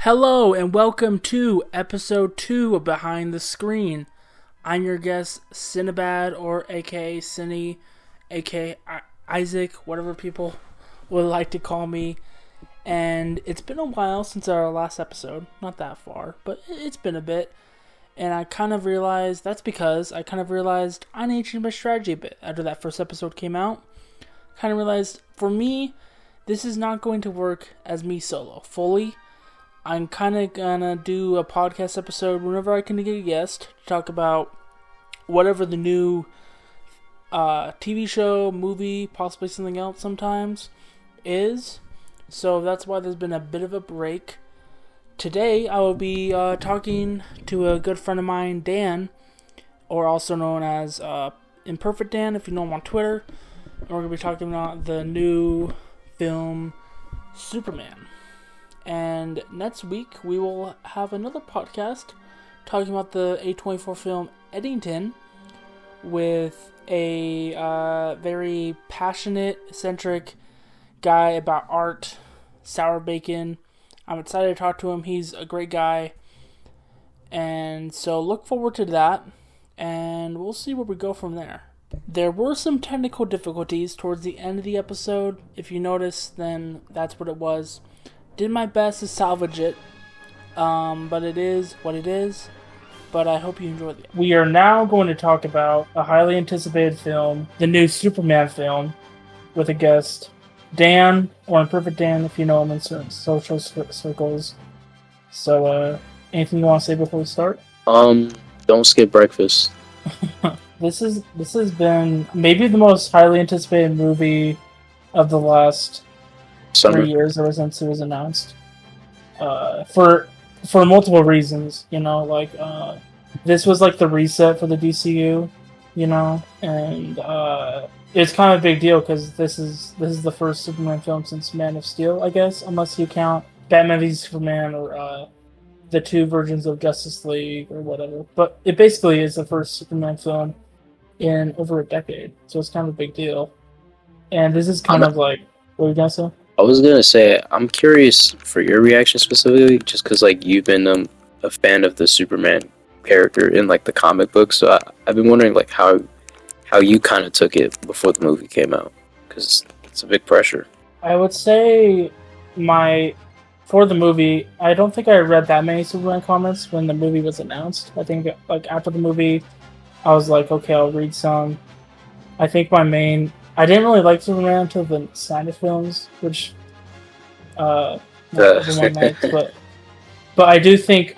Hello and welcome to episode 2 of Behind the Screen. I'm your guest, Cinnabad, or aka Cinny, aka Isaac, whatever people would like to call me. And it's been a while since our last episode. Not that far, but it's been a bit. And I kind of realized, I need to change my strategy a bit after that first episode came out. Kind of realized, for me, this is not going to work as me solo, fully. I'm kind of gonna do a podcast episode whenever I can get a guest to talk about whatever the new TV show, movie, possibly something else sometimes is. So that's why there's been a bit of a break. Today I will be talking to a good friend of mine, Dan, or also known as Imperfect Dan if you know him on Twitter. And we're going to be talking about the new film Superman. And next week, we will have another podcast talking about the A24 film Eddington with a very passionate, eccentric guy about art, Sour Bacon. I'm excited to talk to him. He's a great guy. And so look forward to that. And we'll see where we go from there. There were some technical difficulties towards the end of the episode. If you notice, then that's what it was. Did my best to salvage it, but it is what it is, but I hope you enjoyed it. We are now going to talk about a highly anticipated film, the new Superman film, with a guest, Dan, or Imperfect Dan if you know him in certain social circles. So, anything you want to say before we start? Don't skip breakfast. This has been maybe the most highly anticipated movie of the last Summer. 3 years ever since it was announced. For multiple reasons, this was like the reset for the DCU, and it's kind of a big deal because this is the first Superman film since Man of Steel, I guess, unless you count Batman v Superman or the two versions of Justice League or whatever. But it basically is the first Superman film in over a decade, so it's kind of a big deal. And this is kind of like, what are you gonna say? I was gonna say, I'm curious for your reaction specifically, just because you've been a fan of the Superman character in the comic book. So I've been wondering how you kind of took it before the movie came out, because it's a big pressure. I would say for the movie, I don't think I read that many Superman comics when the movie was announced. I think after the movie, I was like, okay, I'll read some. I think I didn't really like Superman until the Snyder films, which not everyone likes, but I do think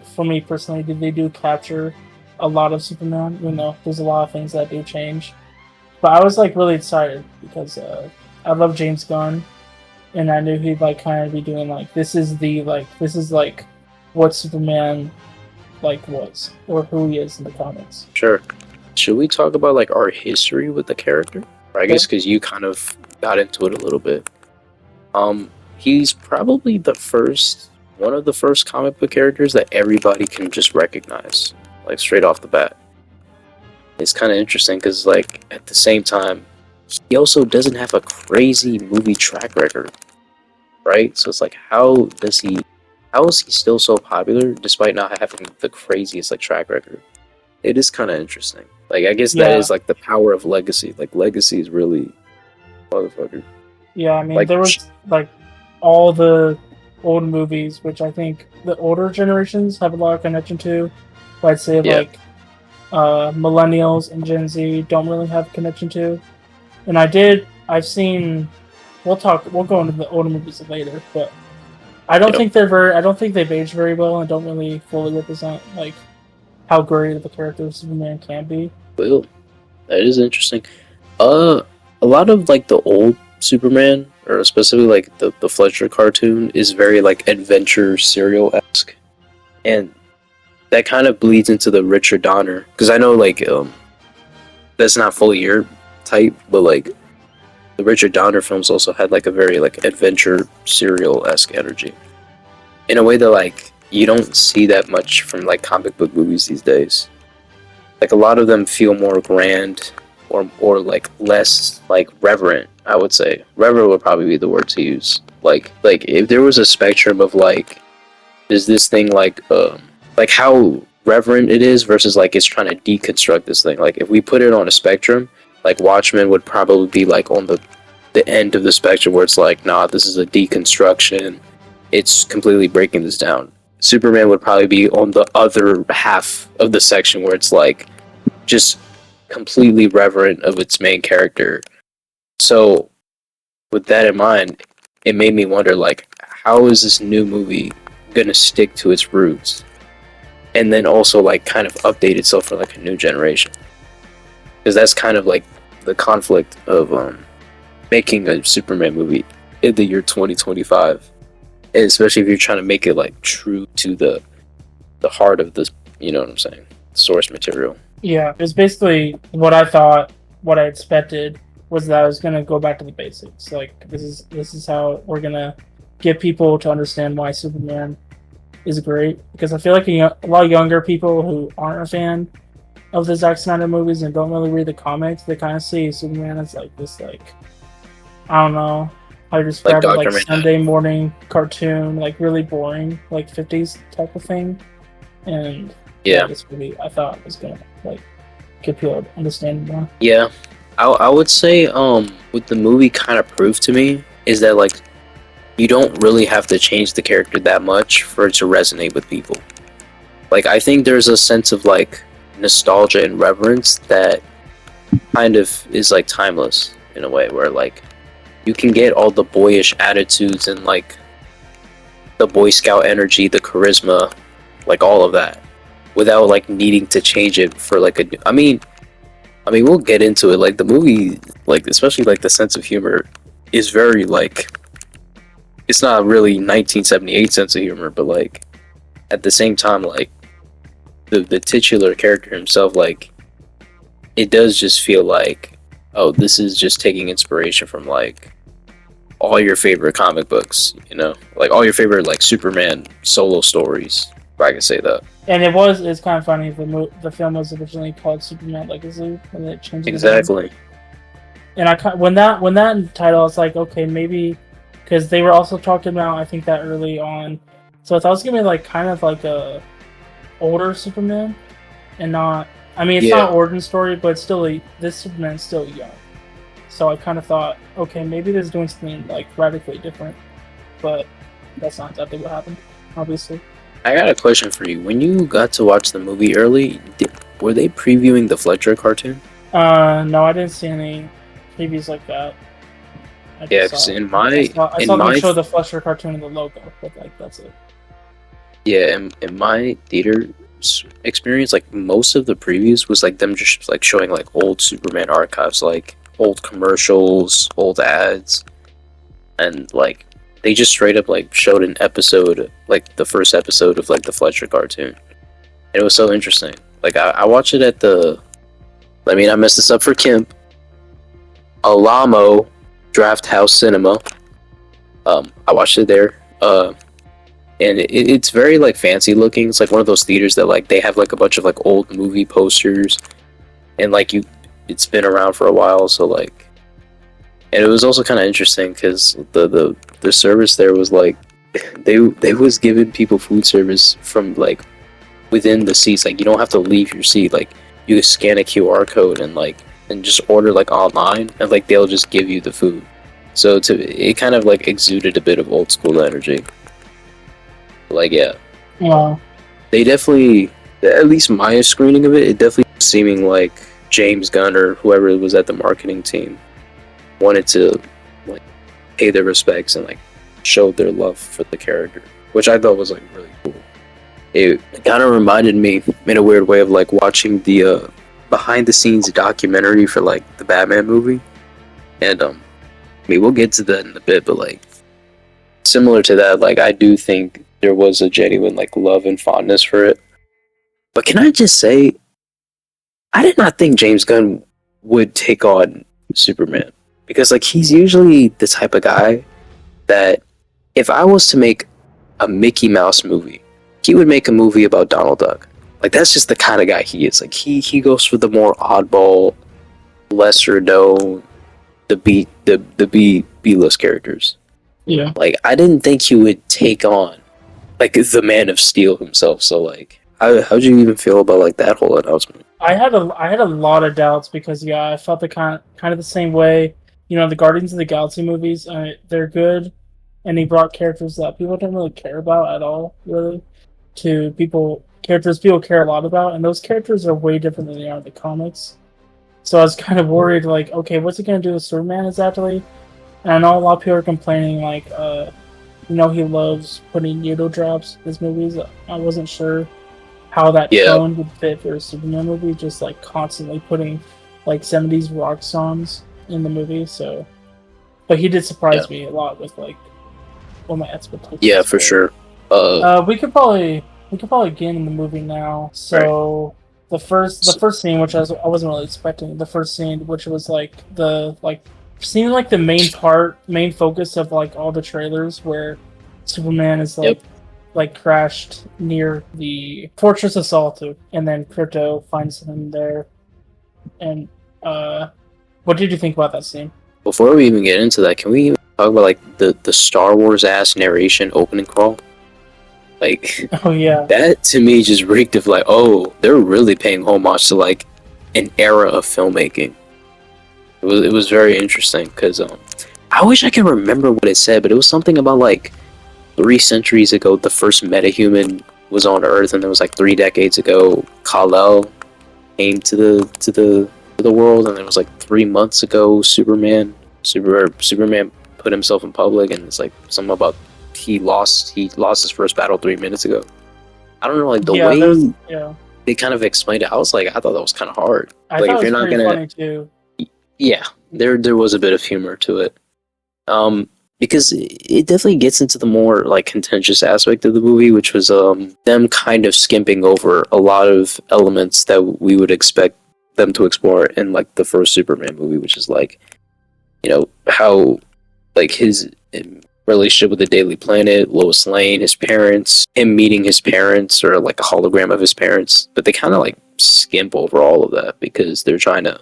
for me personally, they do capture a lot of Superman, even though there's a lot of things that do change. But I was really excited because I love James Gunn, and I knew he'd kind of be doing this is what Superman was, or who he is in the comics. Sure. Should we talk about our history with the character? I guess because you kind of got into it a little bit. He's probably one of the first comic book characters that everybody can just recognize, straight off the bat. It's kind of interesting because, at the same time, he also doesn't have a crazy movie track record, right? So it's how is he still so popular despite not having the craziest track record? It is kind of interesting. I guess that is the power of legacy. Legacy is really motherfucker. Yeah, I mean, there was all the old movies, which I think the older generations have a lot of connection to. But I'd say millennials and Gen Z don't really have a connection to. And I've seen. We'll go into the older movies later, but I don't think they've aged very well and don't really fully represent how great of a character Superman can be. Well, that is interesting. A lot of the old Superman, or specifically the Fletcher cartoon, is very adventure serial-esque, and that kind of bleeds into the Richard Donner, because I know that's not fully your type, but the Richard Donner films also had a very adventure serial-esque energy in a way that you don't see that much from comic book movies these days. A lot of them feel more grand or less reverent, I would say. Reverent would probably be the word to use. If there was a spectrum of is this thing like how reverent it is versus like it's trying to deconstruct this thing. Like if we put it on a spectrum, like Watchmen would probably be like on the end of the spectrum where it's like, nah, this is a deconstruction. It's completely breaking this down. Superman would probably be on the other half of the section where it's like just completely reverent of its main character. So with that in mind, it made me wonder like how is this new movie gonna stick to its roots? And then also like kind of update itself for like a new generation. Because that's kind of like the conflict of making a Superman movie in the year 2025. And especially if you're trying to make it like true to the heart of this, you know what I'm saying, source material. Yeah, it's basically what I thought, what I expected was that I was gonna go back to the basics. Like this is how we're gonna get people to understand why Superman is great. Because I feel like a lot of younger people who aren't a fan of the Zack Snyder movies and don't really read the comics, they kind of see Superman as like this, like, I don't know, I describe it like Sunday morning cartoon, like really boring, like 50s type of thing. And yeah, this movie I thought was gonna like get people to understand more. Yeah, I would say what the movie kind of proved to me is that like you don't really have to change the character that much for it to resonate with people. Like I think there's a sense of like nostalgia and reverence that kind of is like timeless in a way where like you can get all the boyish attitudes and like the Boy Scout energy, the charisma, like all of that without like needing to change it for like I mean we'll get into it. Like the movie, like especially like the sense of humor is very like it's not really 1978 sense of humor, but like at the same time like the titular character himself, like it does just feel like, oh, this is just taking inspiration from like all your favorite comic books, you know, like all your favorite like Superman solo stories, if I can say that. And it's kind of funny. The film was originally called Superman Legacy, and it changed. Exactly. And when that title, I was like, okay, maybe because they were also talking about, I think that early on, so I thought it was gonna be like kind of like a older Superman, and not. I mean, it's not an origin story, but still, this Superman's still young. So I kind of thought, okay, maybe they're doing something like radically different, but that's not exactly what happened, obviously. I got a question for you. When you got to watch the movie early, were they previewing the Fletcher cartoon? No, I didn't see any previews like that. Yeah, because I saw them show the Fletcher cartoon in the logo, but like that's it. Yeah, in my theater experience, like most of the previews was like them just like showing like old Superman archives, like old commercials, old ads, and like they just straight up like showed an episode, like the first episode of like the Fletcher cartoon. And it was so interesting. Like I watched it at I messed this up for Kemp, Alamo Draft House Cinema. I watched it there. And it's very like fancy looking. It's like one of those theaters that like they have like a bunch of like old movie posters, and like it's been around for a while. So like, and it was also kind of interesting because the service there was like they was giving people food service from like within the seats. Like you don't have to leave your seat. Like you can scan a QR code and just order like online, and like they'll just give you the food. So it kind of like exuded a bit of old school energy. Like yeah, they definitely, at least my screening of it definitely seeming like James Gunn or whoever was at the marketing team wanted to like pay their respects and like show their love for the character, which I thought was like really cool. It kind of reminded me in a weird way of like watching the behind the scenes documentary for like the Batman movie, and we'll get to that in a bit, but like similar to that, like I do think there was a genuine like love and fondness for it. But can I just say, I did not think James Gunn would take on Superman, because like he's usually the type of guy that if I was to make a Mickey Mouse movie, he would make a movie about Donald Duck. Like that's just the kind of guy he is. Like he goes for the more oddball, lesser known, the B list characters. Yeah. Like I didn't think he would take on like the Man of Steel himself. So like, how'd you even feel about like that whole announcement? I had a lot of doubts because yeah, I felt the kind of the same way. You know, the Guardians of the Galaxy movies, they're good, and he brought characters that people don't really care about at all, really, to characters people care a lot about, and those characters are way different than they are in the comics. So I was kind of worried, like, okay, what's he gonna do with Superman exactly? And I know a lot of people are complaining, like, he loves putting needle drops in his movies. I wasn't sure how that Yeah, tone would fit for a Superman movie, just like constantly putting like 70s rock songs in the movie. So, but he did yeah, surprise me a lot with like what my yeah, expectations for were. sure. We could probably get in the movie now. Right. So the So, first scene, which I wasn't really expecting, the first scene, which was like the like seemed like the main focus of like all the trailers, where Superman is yep. like crashed near the Fortress of Solitude, and then Crypto finds him there. And what did you think about that scene? Before we even get into that, can we even talk about like the Star Wars ass narration opening crawl? Like Oh yeah, that to me just reeked of like, oh, they're really paying homage to like an era of filmmaking. It was very interesting because I wish I could remember what it said, but it was something about like 3 centuries ago the first metahuman was on Earth, and there was like 3 decades ago Kal-El came to the world, and it was like 3 months ago Superman put himself in public, and it's like something about he lost his first battle 3 minutes ago. I don't know, like the yeah. way Yeah. they kind of explained it. I thought that was kind of hard. I Like thought if it you're was not pretty gonna, funny too. yeah, there was a bit of humor to it. Um, because it definitely gets into the more like contentious aspect of the movie, which was them kind of skimping over a lot of elements that we would expect them to explore in like the first Superman movie, which is like how like his relationship with the Daily Planet, Lois Lane, his parents, him meeting his parents or like a hologram of his parents, but they kind of like skimp over all of that because they're trying to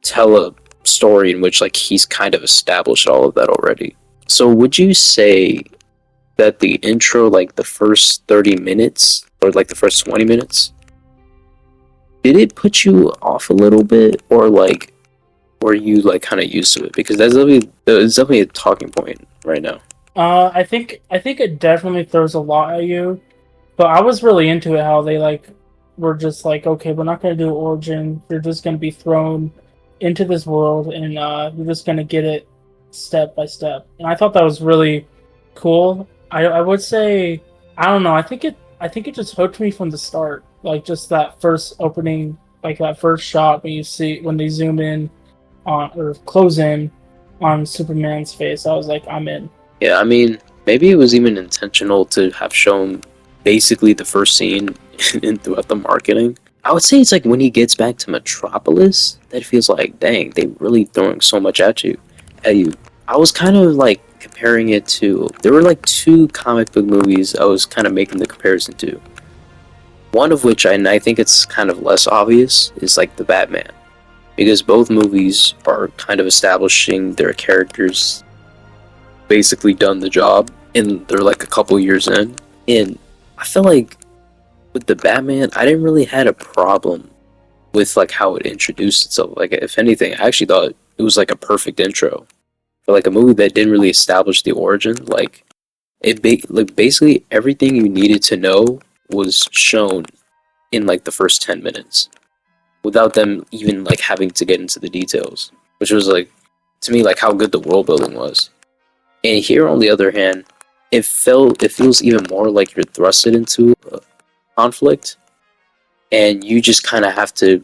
tell a story in which like he's kind of established all of that already. So would you say that the intro, like the first 30 minutes or like the first 20 minutes, did it put you off a little bit, or like were you like kind of used to it? Because it's definitely a talking point right now. I think it definitely throws a lot at you, but I was really into it how they like were just like, okay, we're not gonna do origin. You're just gonna be thrown into this world, and you're just gonna get it step by step. And I thought that was really cool. I would say I don't know. I think it just hooked me from the start. Like just that first opening, like that first shot when they zoom in on or close in on Superman's face. I was like, I'm in. Yeah, I mean, maybe it was even intentional to have shown basically the first scene throughout the marketing. I would say it's like when he gets back to Metropolis, that feels like, dang, they really throwing so much at you. I was kind of like comparing it to, there were like two comic book movies I was kind of making the comparison to. One of which, and I think it's kind of less obvious, is like the Batman, because both movies are kind of establishing their characters basically done the job, and they're like a couple years in. And I feel like with the Batman, I didn't really had a problem with like how it introduced itself. Like if anything, I actually thought it was like a perfect intro for like a movie that didn't really establish the origin. Like like basically everything you needed to know was shown in like the first 10 minutes without them even like having to get into the details, which was like to me like how good the world building was. And here, on the other hand, it feels even more like you're thrusted into a conflict, and you just kind of have to.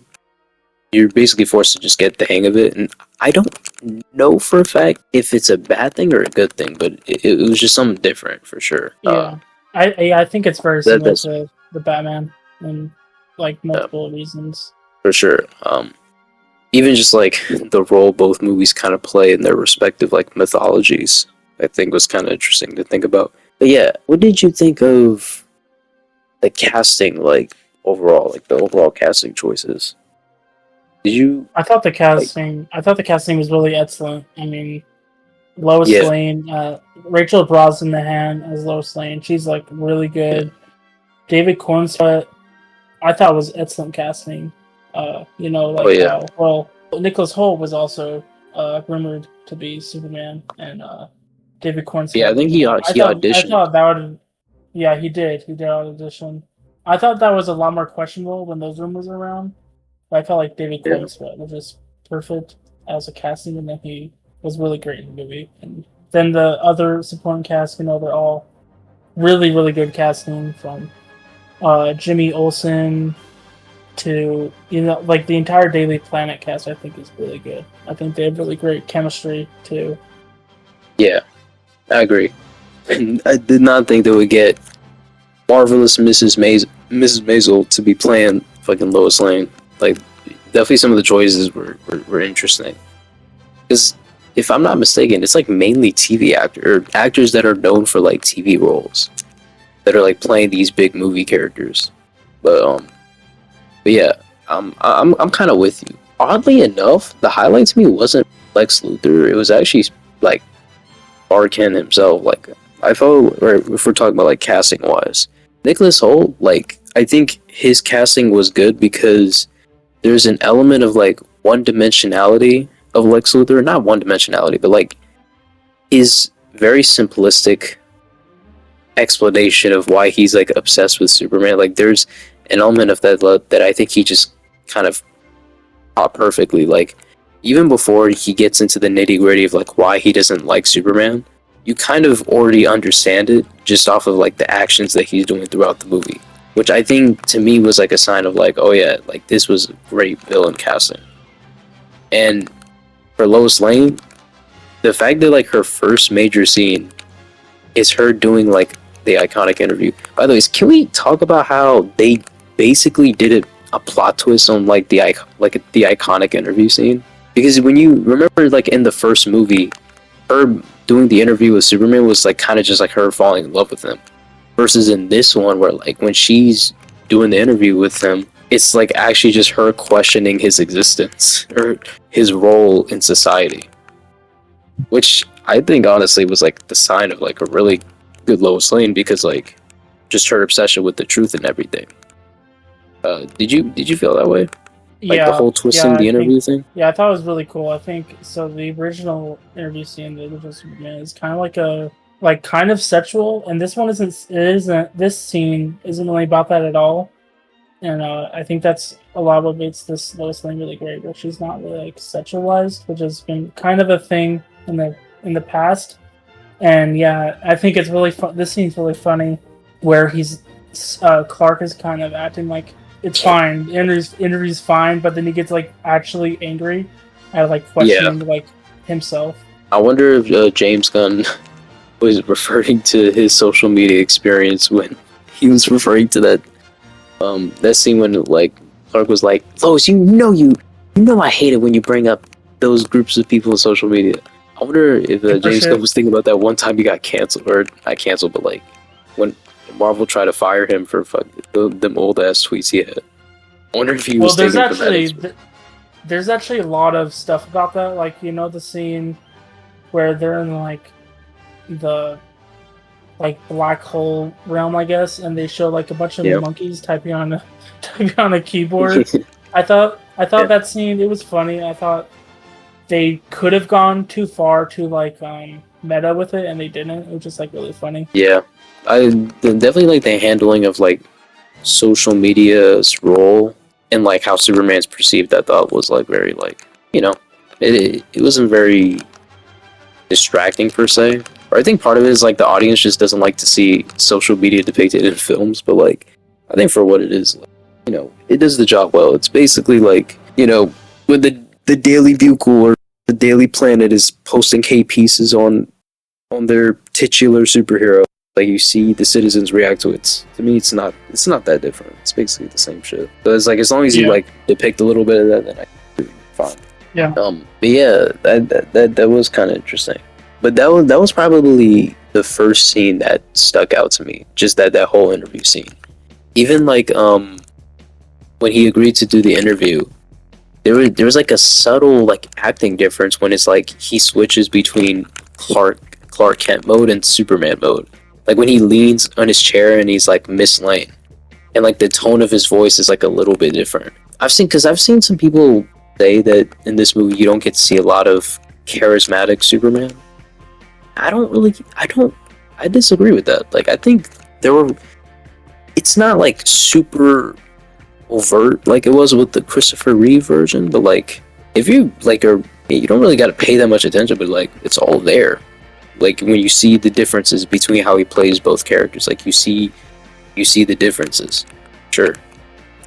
You're basically forced to just get the hang of it. And I don't know for a fact if it's a bad thing or a good thing, but it was just something different for sure. Yeah, I think it's very similar That's to the Batman in like uh, multiple reasons. for sure. Even just like the role both movies kind of play in their respective like mythologies, I think was kind of interesting to think about. But yeah, what did you think of the casting, like overall, like the overall casting choices? Did you like? I thought the casting was really excellent. I mean, Lois Yeah, Lane, Rachel Brosnahan as Lois Lane. She's like really yeah. good. David Cornsweet, I thought was excellent casting. Oh Like yeah, how well Nicholas Hoult was also rumored to be Superman, and David yeah. I Cornsweet. think he I auditioned. thought that would. Yeah, he did. He did audition. I thought that was a lot more questionable when those rumors were around. But I felt like David Yeah, Cornsweet was just perfect as a casting, and then he was really great in the movie. And then the other supporting cast, they're all really, really good casting from Jimmy Olsen to like the entire Daily Planet cast. I think is really good. I think they have really great chemistry too. yeah. I agree. And I did not think they would get marvelous Mrs. Maisel to be playing fucking Lois Lane. Like, definitely some of the choices were interesting. Because if I'm not mistaken, it's like mainly actors that are known for like TV roles that are like playing these big movie characters. But yeah, I'm kind of with you. Oddly enough, the highlight to me wasn't Lex Luthor. It was actually like Arkin himself. Like I felt, or if we're talking about like casting wise, Nicholas Hoult. Like I think his casting was good because there's an element of like one dimensionality of Lex Luthor. Not one dimensionality, but like his very simplistic explanation of why he's like obsessed with Superman. Like there's an element of that I think he just kind of caught perfectly. Like even before he gets into the nitty gritty of like why he doesn't like Superman, you kind of already understand it just off of like the actions that he's doing throughout the movie. Which I think to me was like a sign of like, oh yeah, like this was great villain casting. And for Lois Lane, the fact that like her first major scene is her doing like the iconic interview. By the way, can we talk about how they basically did a plot twist on like the iconic interview scene? Because when you remember like in the first movie, her doing the interview with Superman was like kind of just like her falling in love with him. Versus in this one where like when she's doing the interview with him, it's like actually just her questioning his existence or his role in society. Which I think honestly was like the sign of like a really good Lois Lane because like just her obsession with the truth and everything. Did you feel that way? Like the Yeah, whole twisting I the think. interview thing? Yeah, I thought it was really cool. I think so. The original interview scene, the original Superman, is kind of like kind of sexual, and this one isn't. It isn't. This scene isn't really about that at all, and I think that's a lot of what makes this Lois Lane really great. Where she's not really like sexualized, which has been kind of a thing in the past. And yeah, I think it's really fun. This scene's really funny, where Clark is kind of acting like it's fine. The interview's fine, but then he gets like actually angry at like Yeah. questioning like himself. I wonder if James Gunn was referring to his social media experience when he was referring to that scene when like Clark was like, Lois, you know I hate it when you bring up those groups of people on social media. I wonder if Yeah, for James sure. Gunn was thinking about that one time he got canceled, or not canceled, but like when Marvel tried to fire him for them old ass tweets he had. I wonder if he Well, was thinking from that as well. there's actually a lot of stuff about that. Like the scene where they're in like the like black hole realm, I guess, and they show like a bunch of Yeah. monkeys typing on a keyboard. I thought Yeah. that scene, it was funny. I thought they could have gone too far to like meta with it, and they didn't. It was just like really funny. Yeah. Definitely like the handling of like social media's role and like how Superman's perceived. I thought was like very like it wasn't very distracting per se. Or I think part of it is like the audience just doesn't like to see social media depicted in films, but like I think for what it is, like, it does the job well. It's basically like when the Daily Bugle or the Daily Planet is posting hate pieces on their titular superhero. Like you see the citizens react to it. To me, it's not that different. It's basically the same shit. So it's like as long as you Yeah. like depict a little bit of that, then I'm fine. Yeah. But yeah, that was kind of interesting. But that was probably the first scene that stuck out to me. Just that whole interview scene. Even like when he agreed to do the interview, there was like a subtle like acting difference when it's like he switches between Clark Kent mode and Superman mode. Like when he leans on his chair and he's like Miss Lane, and like the tone of his voice is like a little bit different. I've seen some people say that in this movie you don't get to see a lot of charismatic Superman. I disagree with that. Like I think there were. It's not like super overt like it was with the Christopher Reeve version, but like if you like are you don't really got to pay that much attention, but like it's all there. Like when you see the differences between how he plays both characters, like you see the differences. Sure.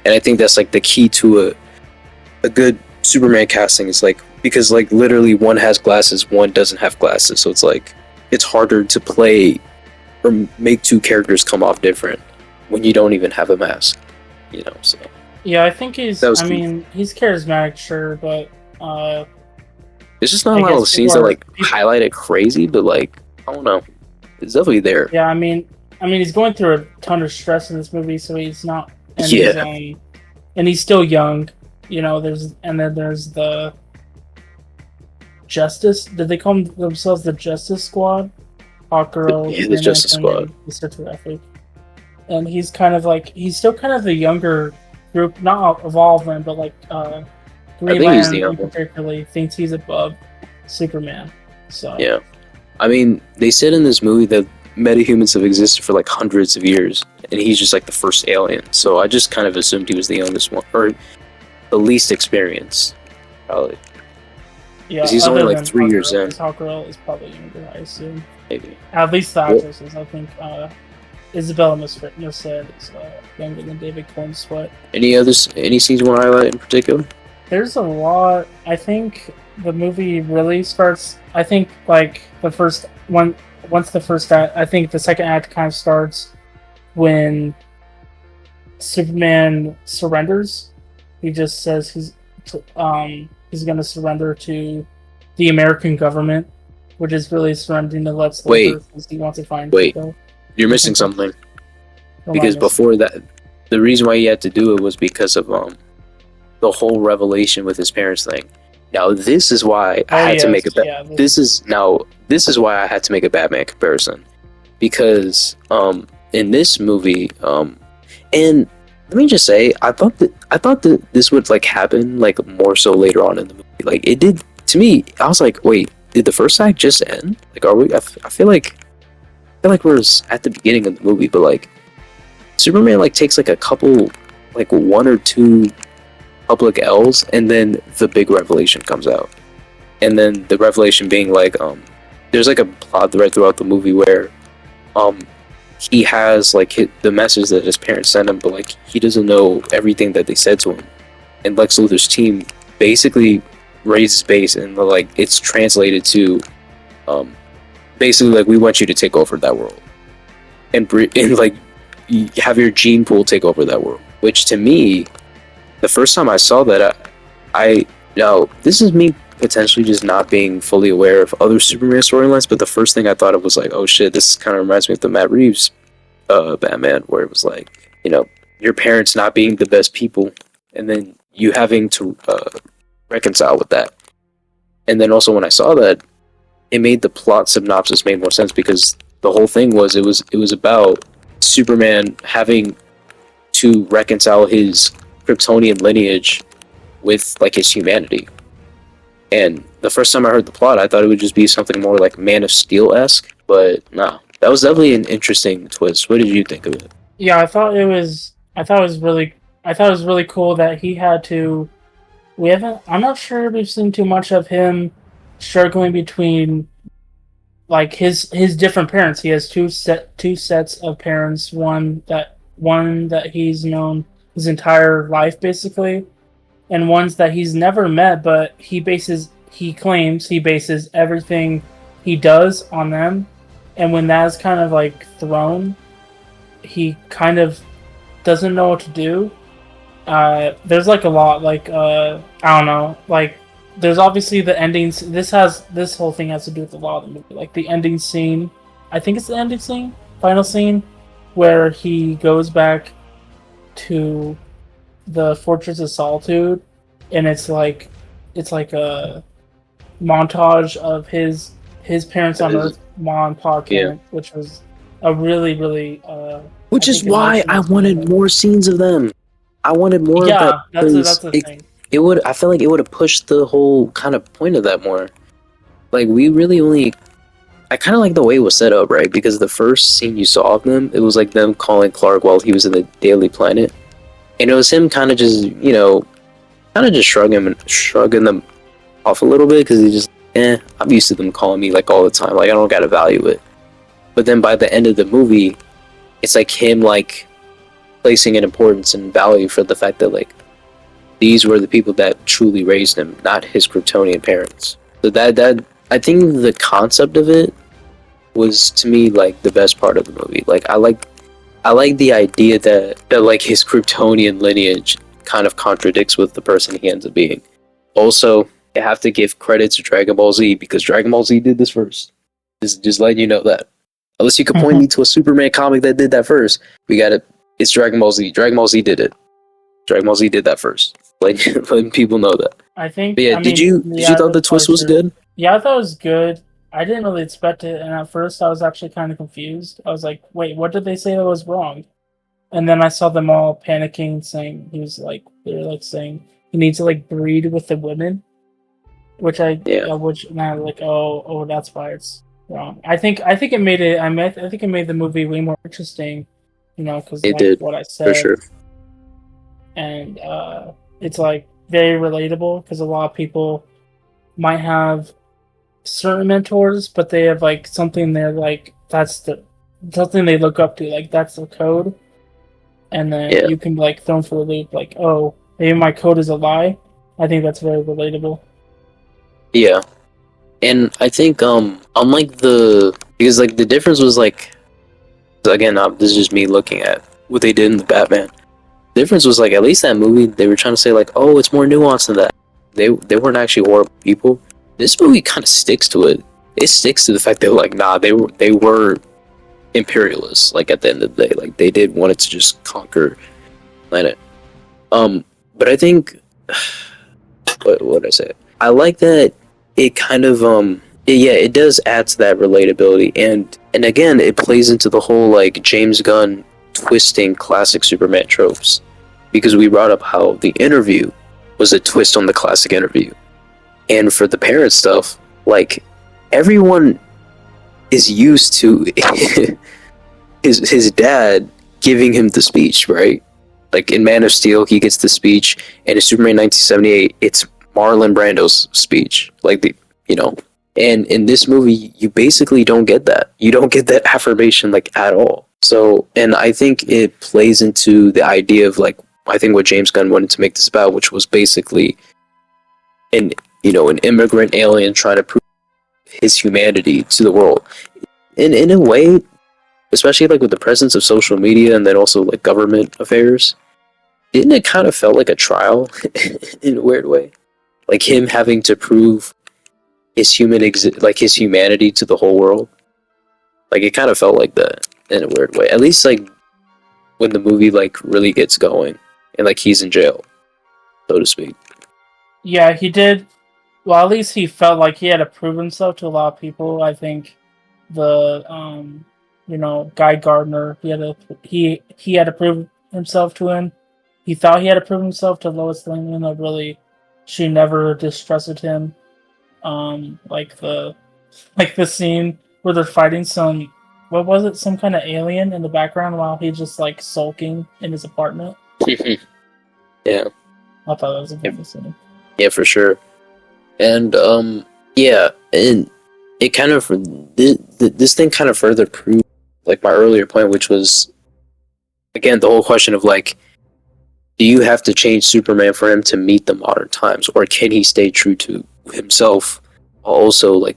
And I think that's like the key to a good Superman casting is like because like literally one has glasses, one doesn't have glasses, so it's like it's harder to play or make two characters come off different when you don't even have a mask. You know, so yeah, I think he's. I mean, he's charismatic, sure, but there's just not a lot of scenes that like highlight it crazy, but like I don't know, it's definitely there. Yeah, I mean, he's going through a ton of stress in this movie, so he's not. And and he's still young, you know. There's the Justice. Did they call themselves the Justice Squad? Hawkgirl. Yeah, the Justice Squad. And he's still kind of the younger group, not of all of them, but like Green Lantern particularly thinks he's above Superman. So yeah, I mean, they said in this movie that metahumans have existed for like hundreds of years, and he's just like the first alien. So I just kind of assumed he was the youngest one, or the least experienced, probably. Yeah, he's only like 3 years in. Hawkgirl is probably younger, I assume. Maybe. At least the actresses, I think. Isabella Misfit said it's younger than David Corn Sweat. Any scenes you want to highlight in particular? There's a lot. I think the movie really starts. I think like the first one. Once the first act, I think the second act kind of starts when Superman surrenders. He just says he's going to surrender to the American government, which is really surrendering to Lex Luthor because he wants to find people. You're missing something. Because before that, the reason why he had to do it was because of the whole revelation with his parents thing. Now this is why I had to make this is why I had to make a Batman comparison. Because in this movie, and let me just say, I thought that this would like happen like more so later on in the movie. Like it did to me. I was like, wait, did the first act just end? Like, are we? I feel like we're at the beginning of the movie, but like Superman like takes like a couple, like one or two public L's, and then the big revelation comes out. And then the revelation being like, there's like a plot thread throughout the movie where he has like the message that his parents sent him, but like he doesn't know everything that they said to him. And Lex Luthor's team basically raises base, and like it's translated to basically like we want you to take over that world, and like have your gene pool take over that world. Which to me, the first time I saw that, I now this is me potentially just not being fully aware of other Superman storylines, but the first thing I thought of was like, oh shit, this kind of reminds me of the Matt Reeves Batman, where it was like, you know, your parents not being the best people, and then you having to reconcile with that. And then also when I saw that, it made the plot synopsis made more sense, because the whole thing was it was about Superman having to reconcile his Kryptonian lineage with like his humanity. And the first time I heard the plot, I thought it would just be something more like Man of Steel-esque, but no, that was definitely an interesting twist. What did you think of it? Yeah, I thought it was really cool that he had to. I'm not sure we've seen too much of him struggling between like his different parents. He has two sets of parents. One that he's known his entire life basically, and ones that he's never met, but he claims he bases everything he does on them. And when that is kind of like thrown, he kind of doesn't know what to do. There's like a lot, like I don't know, like there's obviously the endings. This whole thing has to do with a lot of the movie, like the ending scene. I think it's the ending scene, final scene, where he goes back to the Fortress of Solitude, and it's like a montage of his his parents on Earth, Ma and Pa Yeah. Kent, which was a really, really, Which I is think, why I emotional wanted scene. more scenes of them. I wanted more of that Yeah, that's because the it thing. it would. I feel like it would have pushed the whole kind of point of that more. Like we really only. I kind of like the way it was set up, right? Because the first scene you saw of them, it was like them calling Clark while he was in the Daily Planet, and it was him kind of just, kind of just shrugging them off a little bit because he just, I'm used to them calling me like all the time. Like I don't gotta value it. But then by the end of the movie, it's like him like placing an importance and value for the fact that like these were the people that truly raised him, not his Kryptonian parents. So that I think the concept of it was to me like the best part of the movie. Like I like the idea that like his Kryptonian lineage kind of contradicts with the person he ends up being. Also, I have to give credit to Dragon Ball Z because Dragon Ball Z did this first. Just letting you know that. Unless you could point me to a Superman comic that did that first, we got it. It's Dragon Ball Z. Dragon Ball Z did it. Dragon Ball Z did that first. Like letting people know that. I think, But yeah, I did mean, you yeah, thought the that's twist probably was true. good? Yeah, I thought it was good. I didn't really expect it, and at first I was actually kind of confused. I was like, wait, what did they say that was wrong? And then I saw them all panicking, saying they were like saying he needs to like breed with the women, Yeah, which and I was like, oh, that's why it's wrong. I think it made it. I think it made the movie way more interesting, because it like did what I for said, sure. and it's like very relatable because a lot of people might have certain mentors, but they have like something they're like that's the something they look up to, like that's the code, and then Yeah, you can be like thrown for a loop, like, oh, maybe my code is a lie. I think that's very relatable. yeah. And I think unlike the because like the difference was like again this is just me looking at what they did in the Batman. The difference was like at least that movie they were trying to say like, oh, it's more nuanced than that. They weren't actually horrible people. This movie kind of sticks to it. It sticks to the fact that like nah, they were imperialists. Like at the end of the day, like they did want it to just conquer the planet. But I think what did I say? I like that it kind of yeah, it does add to that relatability and again it plays into the whole like James Gunn twisting classic Superman tropes because we brought up how the interview was a twist on the classic interview. And for the parent stuff, like everyone is used to his dad giving him the speech, right? Like in Man of Steel, he gets the speech, and in Superman 1978, it's Marlon Brando's speech. Like and in this movie, you basically don't get that. You don't get that affirmation like at all. So, and I think it plays into the idea of like I think what James Gunn wanted to make this about, which was basically an an immigrant alien trying to prove his humanity to the world. And in a way, especially like with the presence of social media and then also like government affairs, didn't it kind of felt like a trial in a weird way? Like him having to prove like his humanity to the whole world. Like it kind of felt like that in a weird way. At least like when the movie like really gets going and like he's in jail, so to speak. Yeah, he did. Well, at least he felt like he had to prove himself to a lot of people. I think the Guy Gardner, he had to prove himself to him. He thought he had to prove himself to Lois Lane, though really she never distrusted him. Like the scene where they're fighting some, what was it, some kind of alien in the background while he's just like sulking in his apartment. Yeah. I thought that was a beautiful scene. Yeah, for sure. And yeah, and it kind of this thing kind of further proved like my earlier point, which was again the whole question of like, do you have to change Superman for him to meet the modern times, or can he stay true to himself while also like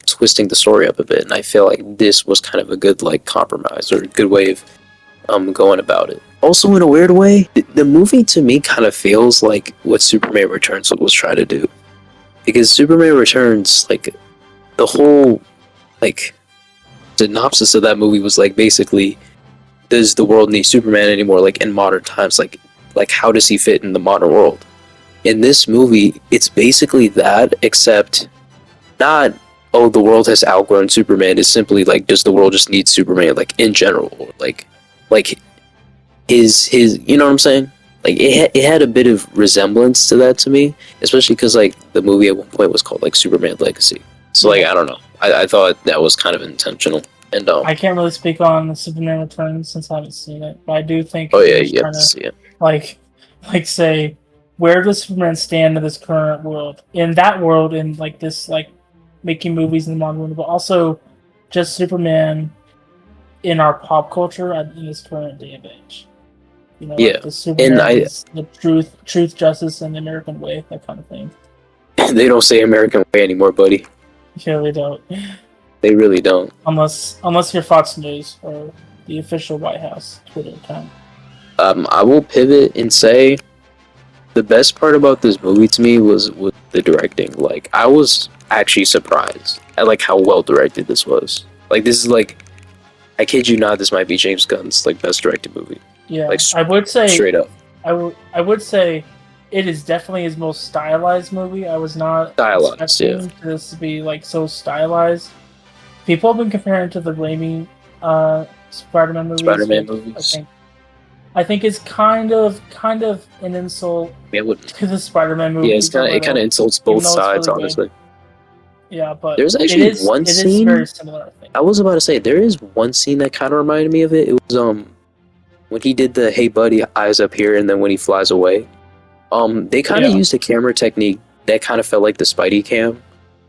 twisting the story up a bit? And I feel like this was kind of a good like compromise or a good way of going about it. Also, in a weird way, the movie to me kind of feels like what Superman Returns was trying to do, because Superman Returns, like the whole like synopsis of that movie was like basically, does the world need Superman anymore? Like in modern times, like how does he fit in the modern world? In this movie, it's basically that, except not oh, the world has outgrown Superman. It's simply like, does the world just need Superman, like in general, or like his you know what I'm saying? Like it had a bit of resemblance to that to me, especially because like the movie at one point was called like Superman Legacy. So like I don't know, I thought that was kind of intentional. And I can't really speak on Superman Returns since I haven't seen it, but I do think oh yeah, he was you have trying to to see it. like say, where does Superman stand in this current world? In that world, in like this like making movies in the modern world, but also just Superman in our pop culture in this current day of age. You know, Yeah, like the and Superman is the truth, justice, and the American way, that kind of thing. they don't say American way anymore, buddy. Yeah, they don't. They really don't. Unless you're Fox News or the official White House Twitter account. I will pivot and say the best part about this movie to me was with the directing. Like I was actually surprised at like how well directed this was. Like this is like, I kid you not, this might be James Gunn's like best directed movie. Yeah, like I would say straight up. I would say it is definitely his most stylized movie. I was not expecting this to be like so stylized. People have been comparing it to the Raimi Spider-Man movies. I think it's kind of an insult to the Spider-Man movies. Yeah, it kind of insults both sides, really honestly. Good. Yeah, but there's actually one scene. It is very similar, I think. I was about to say there is one scene that kind of reminded me of it. It was when he did the "Hey buddy, eyes up here," and then when he flies away. They kind of used a camera technique that kind of felt like the Spidey cam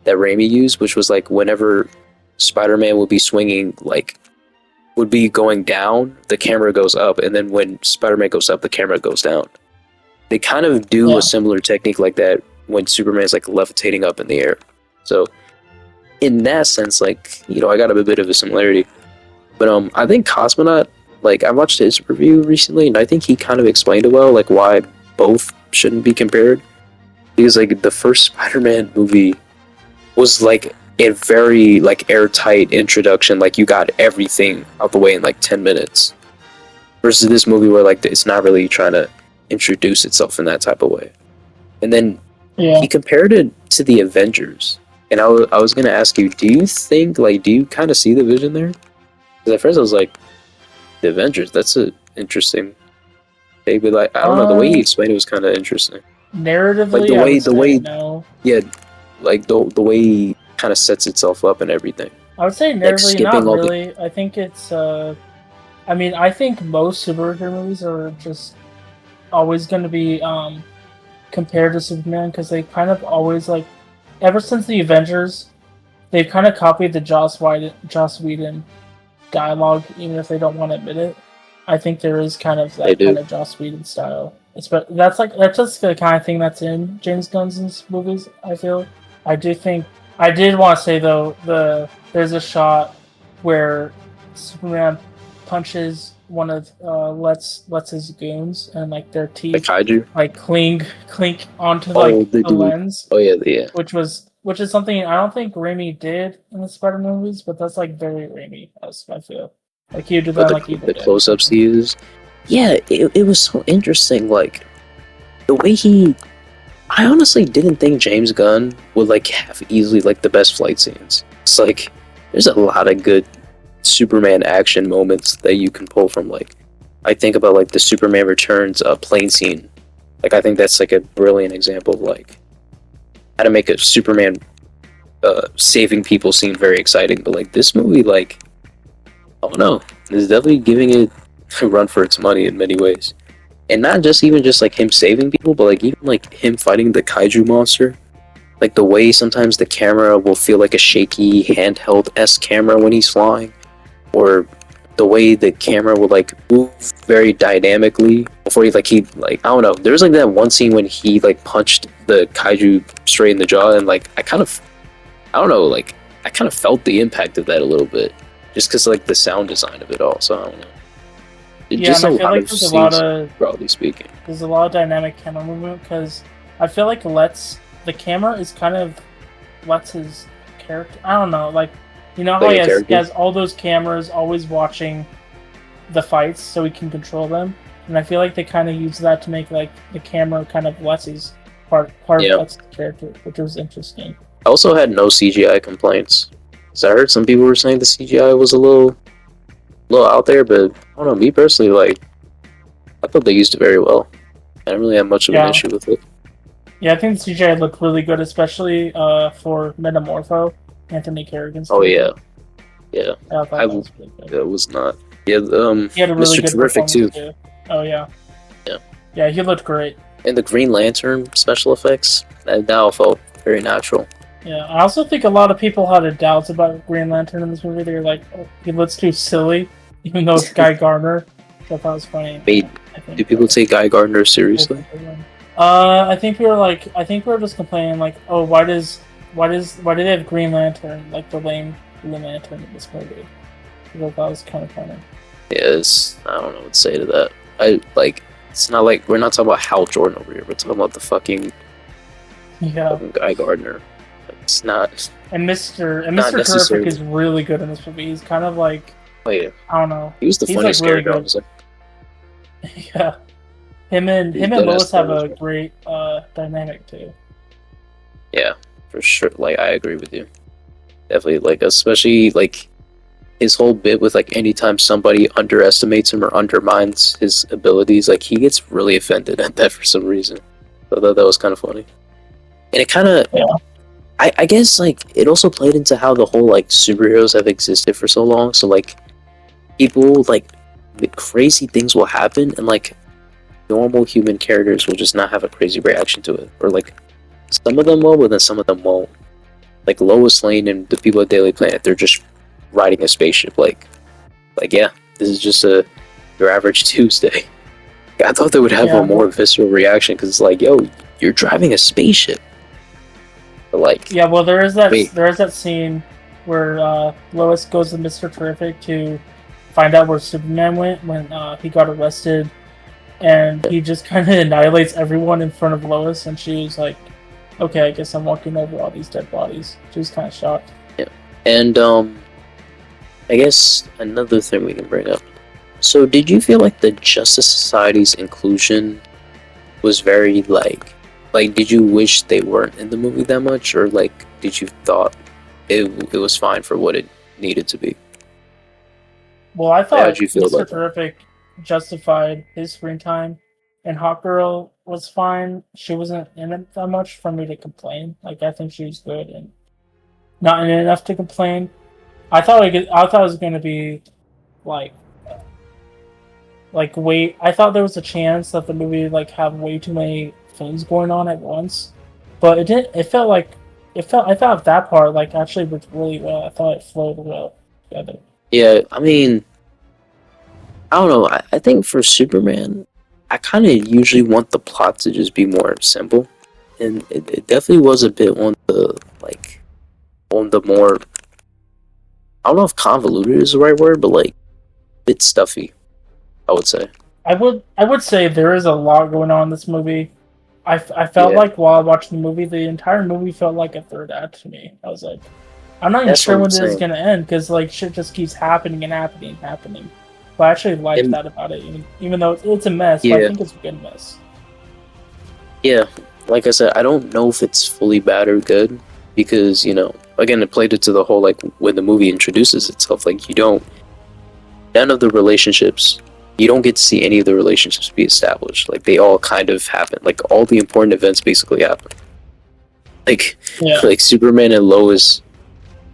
that Raimi used, which was like whenever Spider-Man would be swinging, like would be going down, the camera goes up, and then when Spider-Man goes up, the camera goes down. They kind of do a similar technique like that when Superman's like levitating up in the air. So in that sense, like, you know, I got a bit of a similarity. But I think Cosmonaut, like I watched his review recently, and I think he kind of explained it well, like why both shouldn't be compared. Because like the first Spider-Man movie was like a very like airtight introduction, like you got everything out the way in like 10 minutes. Versus this movie where like it's not really trying to introduce itself in that type of way. And then he compared it to the Avengers. And I was going to ask you, do you kind of see the vision there? Because at first I was like, the Avengers, that's an interesting take. But like, I don't know, the way he explained it was kind of interesting. Narratively, like the way no. Yeah, like the way he kind of sets itself up and everything. I would say narratively, like not really. I think it's, I mean, I think most superhero movies are just always going to be compared to Superman because they kind of always like, ever since the Avengers, they've kind of copied the Joss Whedon dialogue, even if they don't want to admit it. I think there is kind of that kind of Joss Whedon style. That's just the kind of thing that's in James Gunn's movies. I feel. I did want to say though, there's a shot where Superman punches one of Lex his goons, and like their teeth like clink onto the lens. Oh yeah. Which is something I don't think Raimi did in the Spider-Man movies, but that's like very Raimi, I feel. Like he would do that, the close-ups he used. Yeah, it was so interesting. Like the way I honestly didn't think James Gunn would like have easily like the best fight scenes. It's like there's a lot of good Superman action moments that you can pull from. Like I think about like the Superman Returns plane scene. Like I think that's like a brilliant example of like how to make a Superman saving people scene very exciting. But like this movie, like I don't know, is definitely giving it a run for its money in many ways. And not just even just like him saving people, but like even like him fighting the kaiju monster. Like the way sometimes the camera will feel like a shaky handheld-esque camera when he's flying, or the way the camera will like move very dynamically before he I don't know. There's like that one scene when he like punched the kaiju straight in the jaw, and like I kind of felt the impact of that a little bit, just because like the sound design of it all. So I don't know. Just I feel like there's a lot of, broadly speaking, there's a lot of dynamic camera movement because I feel like the camera is kind of Lex's character. I don't know, like you know how he has all those cameras always watching the fights so he can control them, and I feel like they kind of use that to make like the camera kind of Lex's part of Lex's character, which was interesting. I also had no CGI complaints. So I heard some people were saying the CGI was a little out there, but I don't know. Me personally, like I thought they used it very well. I didn't really have much of an Yeah, issue with it. yeah. I think the CGI looked really good, especially for Metamorpho, Anthony Carrigan's Oh yeah, character. yeah. Yeah, I thought I that was really good. It was not. Yeah, He had a really Mr. good Terrific performance too. too. Oh yeah, Yeah, yeah. He looked great. and the Green Lantern special effects that now felt very natural. Yeah, I also think a lot of people had a doubts about Green Lantern in this movie. They're like, oh, he looks too silly, even though it's Guy Gardner. So I thought it was funny. Wait, I do think. people take Guy Gardner seriously? I think we were just complaining like, oh, why do they have Green Lantern like the lame Green Lantern in this movie? I thought that was kind of funny. Yes, I don't know what to say to that. I like. It's not like we're not talking about Hal Jordan over here. We're talking about the fucking Yeah, Guy Gardner. It's not and Mr. not Terrific necessarily. is really good in this movie. He's kind of like Wait, I don't know. he was the He's funniest like really character. good. Honestly, Yeah, he's him and dead as Lois have a funny. great dynamic too. Yeah, for sure. Like I agree with you. Definitely, like especially like his whole bit with like anytime somebody underestimates him or undermines his abilities, like he gets really offended at that for some reason. So I thought that was kind of funny, and it kind of, Yeah. I guess like it also played into how the whole like superheroes have existed for so long. So like people like crazy things will happen, and like normal human characters will just not have a crazy reaction to it, or like some of them will, but then some of them won't. Like Lois Lane and the people at Daily Planet, they're just riding a spaceship. Like yeah, this is just a your average Tuesday. I thought they would have Yeah, a more visceral reaction because it's like, yo, you're driving a spaceship. But like, yeah. Well, wait, there is that scene where Lois goes to Mister Terrific to find out where Superman went when he got arrested, and he just kind of annihilates everyone in front of Lois, and she's like, "Okay, I guess I'm walking over all these dead bodies." She was kind of shocked. yeah. And I guess another thing we can bring up. So, did you feel like the Justice Society's inclusion was very like, did you wish they weren't in the movie that much, or like, did you thought it was fine for what it needed to be? Well, I How did thought you feel Mister about that? Terrific justified his screen time, and Hawk Girl was fine. She wasn't in it that much for me to complain. Like I think she was good and not in it enough to complain. I thought it was going to be like wait. I thought there was a chance that the movie like have way too many things going on at once, but it didn't. It felt like it felt. I thought that part like actually worked really well. I thought it flowed well together. Yeah, I mean, I don't know. I think for Superman, I kind of usually want the plot to just be more simple, and it definitely was a bit on the like on the more. I don't know if convoluted is the right word, but like bit stuffy. I would say. I would say there is a lot going on in this movie. I felt Yeah, like while watching the movie, the entire movie felt like a third act to me. I was like, I'm not even that's what sure I'm when this is saying. gonna end because like shit just keeps happening and happening and happening. But I actually liked And that about it, even though it's a mess. But I yeah, think it's a good mess. yeah. Like I said, I don't know if it's fully bad or good because again, it played into the whole like when the movie introduces itself, like you don't none of the relationships you don't get to see any of the relationships be established. Like they all kind of happen. Like all the important events basically happen. Like Yeah, like Superman and Lois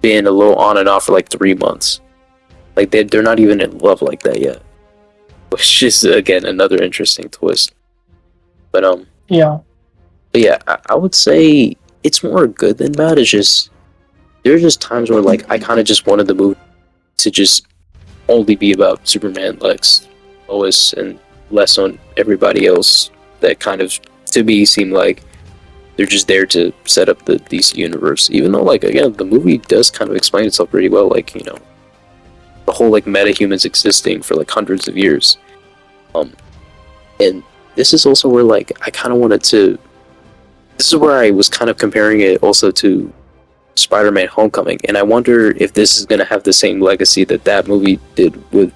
being a little on and off for like 3 months. Like they're not even in love like that yet. Which is again another interesting twist. But yeah, but yeah, I would say it's more good than bad. It's just there's just times where like I kind of just wanted the movie to just only be about Superman, Lex, Lois, and less on everybody else. That kind of to me seemed like they're just there to set up the DC universe. Even though like again the movie does kind of explain itself pretty well. Like the whole like meta-humans existing for like hundreds of years. Um, and this is also where like I kind of wanted to. This is where I was kind of comparing it also to Spider-Man: Homecoming, and I wonder if this is going to have the same legacy that that movie did with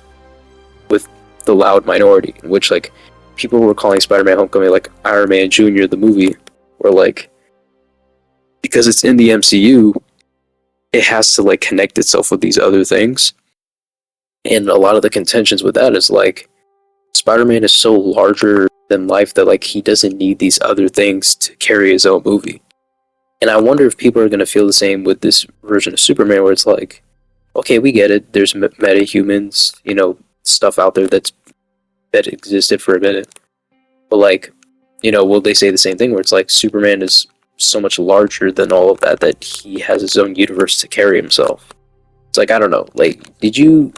the loud minority, in which like people were calling Spider-Man: Homecoming like Iron Man Jr. the movie, or like because it's in the MCU, it has to like connect itself with these other things. And a lot of the contentions with that is like Spider-Man is so larger than life that like he doesn't need these other things to carry his own movie. And I wonder if people are going to feel the same with this version of Superman, where it's like, okay, we get it. There's meta-humans, stuff out there that existed for a minute. But like, will they say the same thing where it's like Superman is so much larger than all of that he has his own universe to carry himself? It's like, I don't know. Like, did you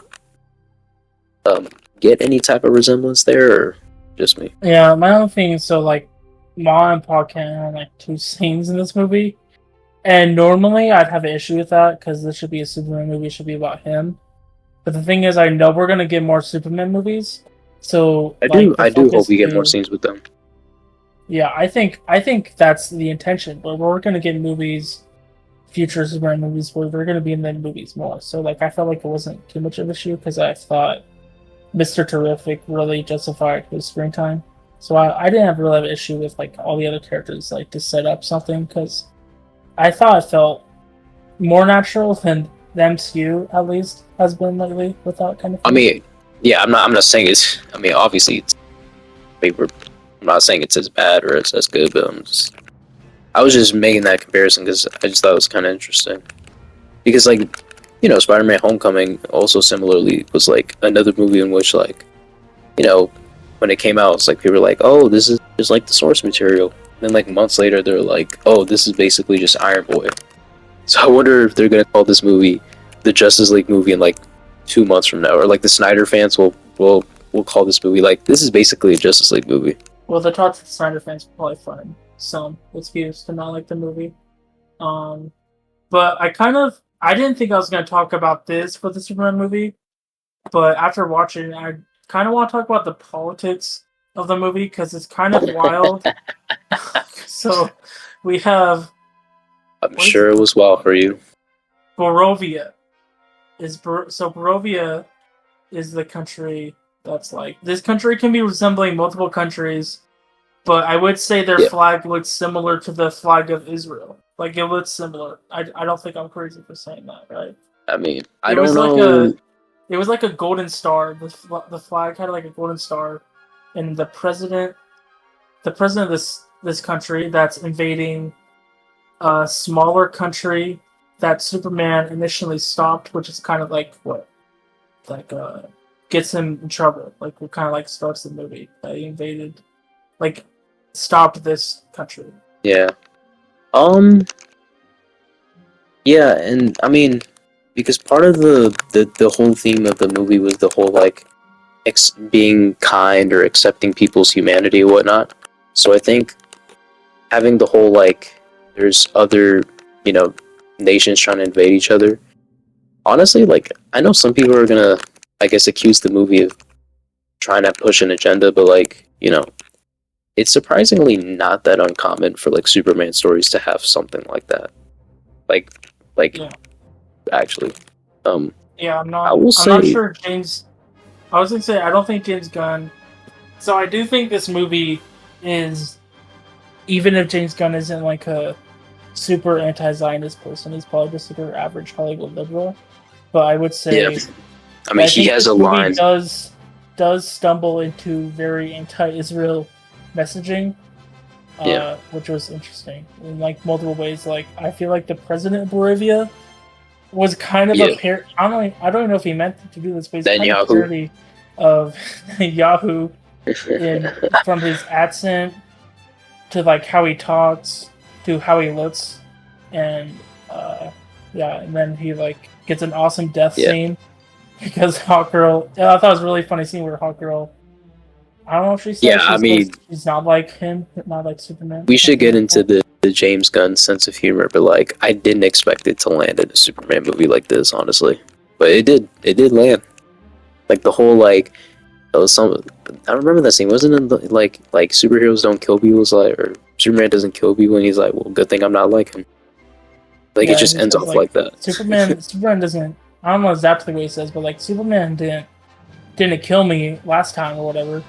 get any type of resemblance there, or just me? Yeah, my own thing is, so like, Ma and Pa Kent have like 2 scenes in this movie, and normally I'd have an issue with that because this should be a Superman movie, it should be about him. But the thing is, I know we're gonna get more Superman movies, so I like, do hope we get more scenes with them. Yeah, I think that's the intention. But we're gonna get movies, future Superman movies, where they're gonna be in the movies more. So like, I felt like it wasn't too much of an issue because I thought Mr. Terrific really justified his screen time. So I didn't have really have an issue with like all the other characters like to set up something, because I thought it felt more natural than the MCU at least has been lately with that kind of thing. I mean, yeah, I'm not saying it's. I mean, obviously, I'm not saying it's as bad or it's as good, but I was just making that comparison because I just thought it was kind of interesting. Because like, Spider-Man: Homecoming also similarly was like another movie in which like, when it came out, it's like people were like, oh, this is just like the source material. And then like months later, they're like, oh, this is basically just Iron Boy. So I wonder if they're gonna call this movie the Justice League movie in like 2 months from now, or like the Snyder fans will call this movie like this is basically a Justice League movie. Well, the thoughts the Snyder fans will probably find some excuse to not like the movie. But I didn't think I was going to talk about this for the Superman movie, but after watching, I kind of want to talk about the politics of the movie because it's kind of wild. So we have. I'm sure it was wild for you. Barovia Barovia is the country that's like, this country can be resembling multiple countries, but I would say their flag looks similar to the flag of Israel. Like, it looks similar. I don't think I'm crazy for saying that, right? I mean, I don't know. It was like a golden star. The flag had like a golden star, and the president of this country that's invading a smaller country that Superman initially stopped, which is kind of like what, like gets him in trouble. Like, what kind of like starts the movie that he invaded, like stopped this country. Yeah. Yeah, and I mean, because part of the whole theme of the movie was the whole like being kind or accepting people's humanity and whatnot. So I think having the whole like there's other nations trying to invade each other. Honestly, like I know some people are gonna, I guess, accuse the movie of trying to push an agenda, but like it's surprisingly not that uncommon for like Superman stories to have something like that. Like yeah. Actually, yeah, I'm not sure James. I was gonna say I don't think James Gunn. So I do think this movie is, even if James Gunn isn't like a super anti-Zionist person, he's probably just like your average Hollywood liberal. But I would say, yeah. I mean, he has a line. Does stumble into very anti-Israel messaging, which was interesting in like multiple ways. Like, I feel like the president of Barovia was kind of a pair. I don't know if he meant to do this, but he's kind of a parody of Yahoo, from his accent to like how he talks to how he looks, and and then he like gets an awesome death scene because Hawkgirl. I thought it was a really funny scene where Hawkgirl, I don't know if she said she's not like him, not like Superman. We should get into the James Gunn sense of humor, but like I didn't expect it to land in a Superman movie like this, honestly. But it did land. Like the whole like I remember that scene. Wasn't it like superheroes don't kill people? Was like, or Superman doesn't kill people, and he's like, well, good thing I'm not like him. Like it just ends off like that. Superman doesn't. I don't know exactly what he says, but like Superman didn't kill me last time or whatever,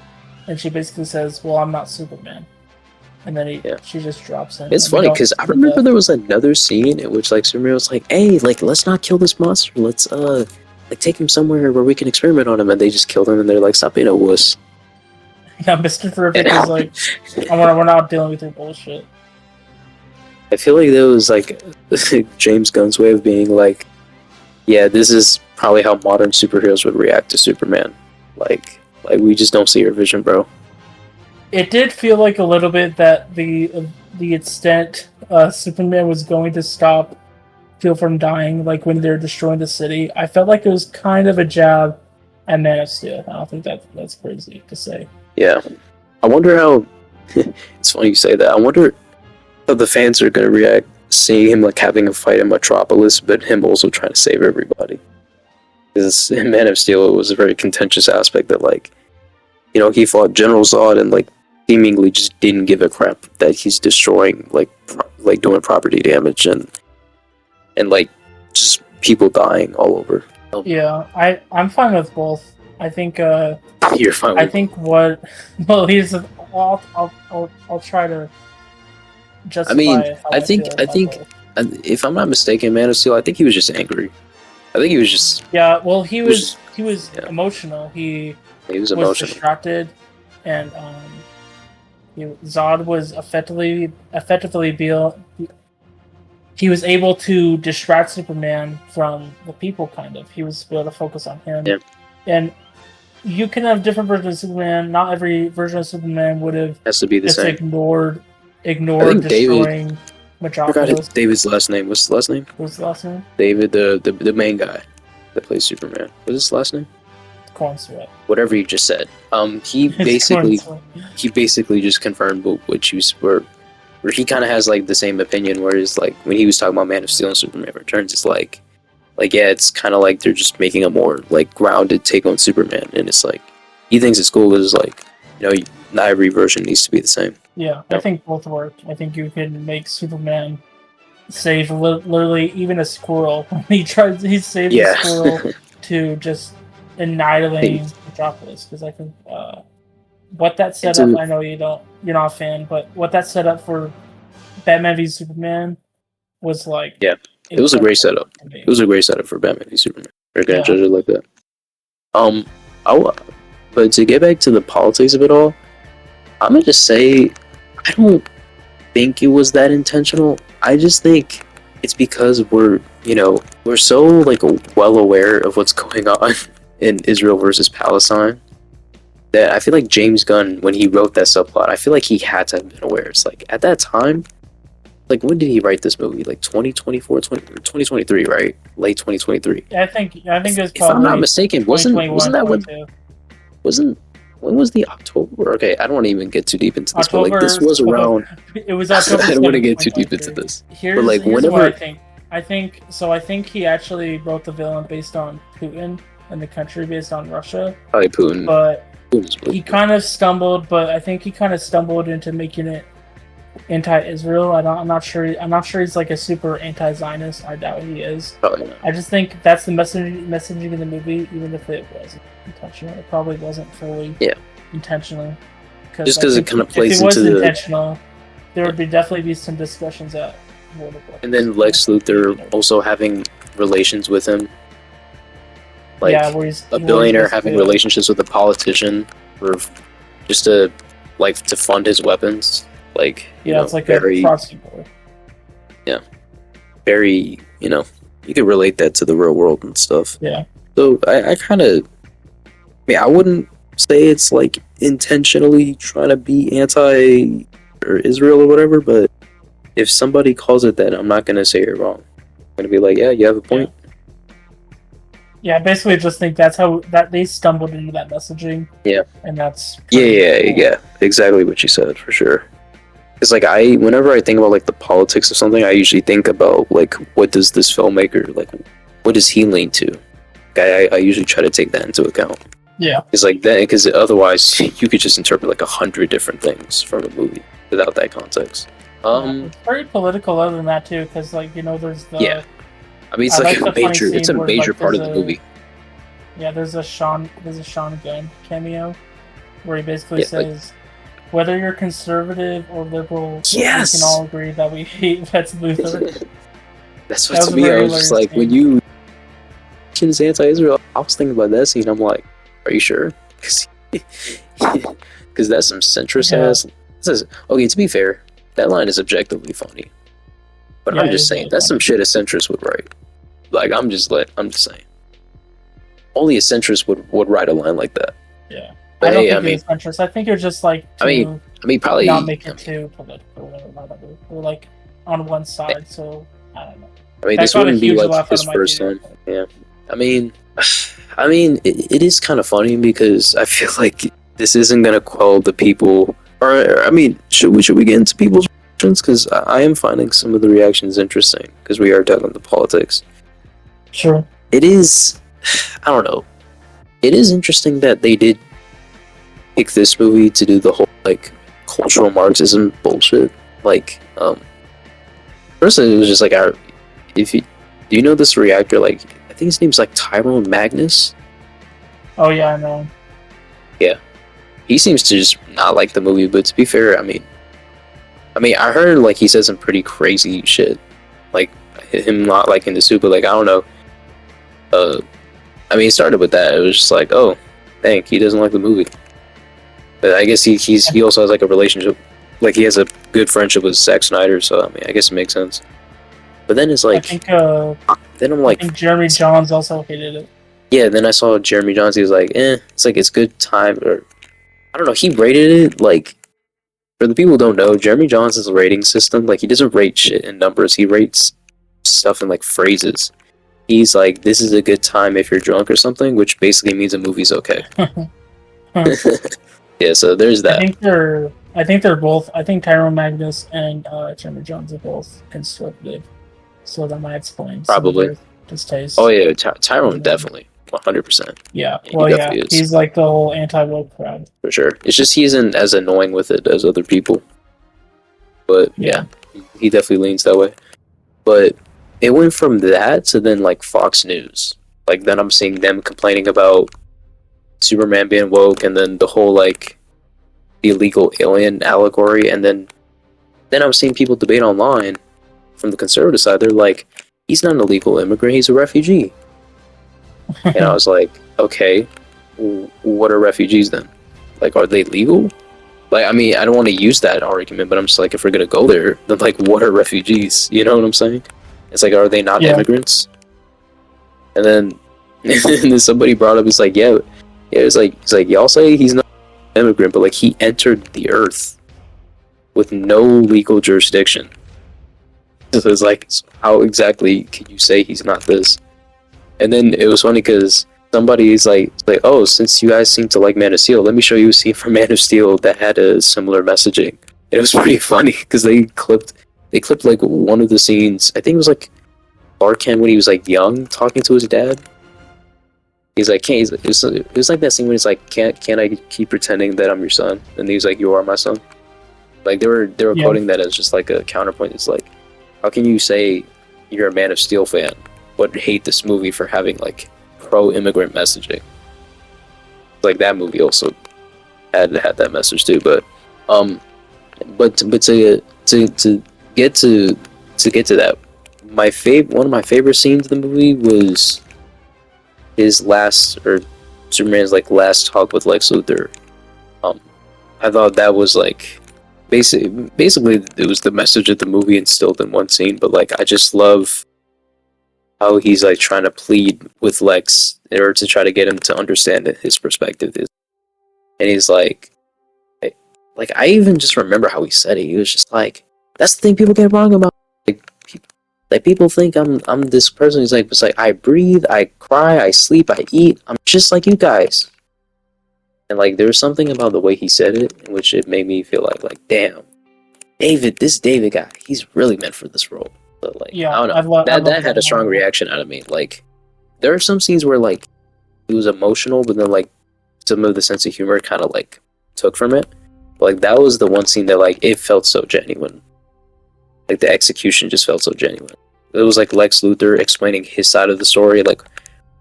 and she basically says, well, I'm not Superman. and then Yeah. she just drops him. It's and we funny don't because I see the remember death. there was another scene in which like Superman was like, "Hey, like let's not kill this monster. Let's like take him somewhere where we can experiment on him." And they just killed him, and they're like, "Stop being a wuss." Yeah, Mr. Terrific And was like, we're not dealing with your bullshit. I feel like that was like James Gunn's way of being like, "Yeah, this is probably how modern superheroes would react to Superman. Like we just don't see your vision, bro." It did feel like a little bit that the extent Superman was going to stop Phil from dying, like when they're destroying the city. I felt like it was kind of a jab at Man of Steel. I don't think that's crazy to say. Yeah, I wonder how. It's funny you say that. I wonder how the fans are gonna react seeing him like having a fight in Metropolis, but him also trying to save everybody. Because in Man of Steel, it was a very contentious aspect that like, he fought General Zod and like seemingly just didn't give a crap that he's destroying like doing property damage and like just people dying all over. Yeah, I'm fine with both. I think You're fine. I think what well here's I'll try to justify. I mean, how I think feel about both. if I'm not mistaken, Man of Steel, I think he was just angry. I think he was just Yeah, well he was yeah. emotional. He was was emotional. distracted, and Zod was effectively he was able to distract Superman from the people. Kind of, he was able to focus on him. Yeah. And you can have different versions of Superman. Not every version of Superman would have Has to be the just same. ignored I think destroying I forgot Metropolis. David's last name. What's his last name? What's the last name? David, the main guy that plays Superman. What's his last name? Corn Sweat. Whatever you just said. He It's Corn Sweat. basically just confirmed what you were. Where he kind of has like the same opinion, whereas like when he was talking about Man of Steel and Superman Returns, it's like yeah, it's kind of like they're just making a more like grounded take on Superman, and it's like he thinks it's cool because like not every version needs to be the same. Yeah, I think both work. I think you can make Superman save literally even a squirrel. He saved Yeah. a squirrel to just annihilating Metropolis. Because I think what that set up, I know you're not a fan, but what that set up for Batman v Superman was like, yeah, it was a great setup. It was a great setup for Batman v Superman. We're gonna judge it like that. But to get back to the politics of it all, I'm gonna just say I don't think it was that intentional. I just think it's because we're so like well aware of what's going on in Israel versus Palestine that I feel like James Gunn, when he wrote that subplot, I feel like he had to have been aware. It's like at that time, like when did he write this movie? Like 2023, right? Late 2023. I think it was probably. If I'm not mistaken, wasn't that when was the October? Okay, I don't want to even get too deep into this, but like this was around. It was October. I don't want to get too deep into this. Here's what I think. I think he actually wrote the villain based on Putin and the country based on Russia. Probably Putin. But he kind of stumbled. But I think he kind of stumbled into making it anti-Israel. I'm not sure. I'm not sure he's like a super anti-Zionist. I doubt he is. Probably not. I just think that's the messaging in the movie, even if it wasn't intentional. It probably wasn't fully intentional. Just because it kind of plays into the... If it was intentional, there would definitely be some discussions at World of War. And then Lex Luthor also having relations with him. Like a billionaire having relationships with a politician for just to fund his weapons. Like it's like very, a proxy war. Yeah. Very, you could relate that to the real world and stuff. Yeah. So I kind of, I wouldn't say it's like intentionally trying to be anti or Israel or whatever, but if somebody calls it that, I'm not gonna say you're wrong. I'm gonna be like, yeah, you have a point. Yeah, I basically just think that's how they stumbled into that messaging. Yeah. And that's cool. Yeah, exactly what you said for sure. It's like whenever I think about like the politics of something, I usually think about like what does this filmmaker what does he lean to? I usually try to take that into account. Yeah. It's like that because otherwise you could just interpret like 100 different things from a movie without that context. It's very political other than that too, because there's the I mean it's a major part of the movie. Yeah, there's a Sean Gunn cameo where he basically says whether you're conservative or liberal, we can Yes. all agree that we hate Lex Luthor. That's what That to was a me. I very was just hilarious like, when scene. you mentioned anti-Israel, I was thinking about that scene. I'm like, are you sure? Because that's some centrist Yeah, ass. Okay, to be fair, that line is objectively funny. But yeah, I'm it just is saying really that's some funny. shit a centrist would write. Like I'm just saying. Only a centrist would write a line like that. Yeah, But I don't hey, think it was centrist. I think it was just like to I mean, not probably. make it too political or whatever. We're like on one side, so I don't know. I mean, That this got a wouldn't be huge like laugh out his of my first video. time. Yeah. I mean, it is kind of funny because I feel like this isn't gonna quell the people. Or I mean, should we get into people's reactions? Because I am finding some of the reactions interesting because we are talking the politics. Sure. It is, I don't know. It is interesting that they did pick this movie to do the whole like cultural Marxism bullshit. Like, first it was just like our. If you do you know this reactor? Like, I think his name's like Tyrone Magnus. Oh yeah, I know. Yeah, he seems to just not like the movie. But to be fair, I mean, I heard like he said some pretty crazy shit, like him not liking the suit. But like, I don't know. I mean, it started with that. It was just like, oh, dang, he doesn't like the movie. But I guess he also has like a relationship, like he has a good friendship with Zack Snyder. So I mean, I guess it makes sense. But then it's I like, think then I'm I like, think Jeremy Johns also hated it. yeah. Then I saw Jeremy Jahns. He was like, it's like it's good time, or I don't know. He rated it like, for the people who don't know, Jeremy Jahns' rating system, like he doesn't rate shit in numbers. He rates stuff in like phrases. He's like, this is a good time if you're drunk or something, which basically means a movie's okay. Yeah, so there's that. I think they're both. I think Tyrone Magnus and Jeremy Johns are both conservative, so that might explain some of Probably. their distastes. Oh yeah, Tyrone definitely, 100%. Yeah, Yeah, he well, yeah, definitely is he's like the whole anti-woke crowd. for sure. It's just he isn't as annoying with it as other people, but Yeah, yeah, he definitely leans that way. But it went from that to then like Fox News. Like then I'm seeing them complaining about Superman being woke, and then the whole like the illegal alien allegory, and then I'm seeing people debate online from the conservative side. They're like, he's not an illegal immigrant; he's a refugee. And I was like, okay, what are refugees then? Like, are they legal? Like, I mean, I don't want to use that argument, but I'm just like, if we're gonna go there, then like, what are refugees? You know what I'm saying? It's like, are they not yeah, immigrants? And then, and then somebody brought up, it's like, yeah, it's like y'all say he's not an immigrant, but like he entered the earth with no legal jurisdiction. So it's like, how exactly can you say he's not this? And then it was funny because somebody's like, oh, since you guys seem to like Man of Steel, let me show you a scene from Man of Steel that had a similar messaging. And it was pretty funny because they clipped like one of the scenes. I think it was like Clark Kent when he was like young talking to his dad. He's like, can't. It was like that scene when he's like, can't I keep pretending that I'm your son? And he was like, you are my son. Like they were yeah, quoting that as just like a counterpoint. It's like, how can you say you're a Man of Steel fan but hate this movie for having like pro-immigrant messaging? Like that movie also had that message too. But to get to that, one of my favorite scenes of the movie was his last, or Superman's like last talk with Lex Luthor. Um, I thought that was like basically it was the message of the movie instilled in one scene. But like I just love how he's like trying to plead with Lex in order to try to get him to understand his perspective is, and he's like I even just remember how he said it. He was just like, "That's the thing people get wrong about." Like people think I'm this person. He's like, it's like I breathe, I cry, I sleep, I eat. I'm just like you guys. And like there was something about the way he said it, in which it made me feel like damn, this David guy, he's really meant for this role. But like I yeah. don't know, I love that that had a strong moment. reaction out of me. Like there are some scenes where like he was emotional, but then like some of the sense of humor kind of like took from it. But like that was the one scene that like it felt so genuine. Like the execution just felt so genuine. It was like Lex Luthor explaining his side of the story, like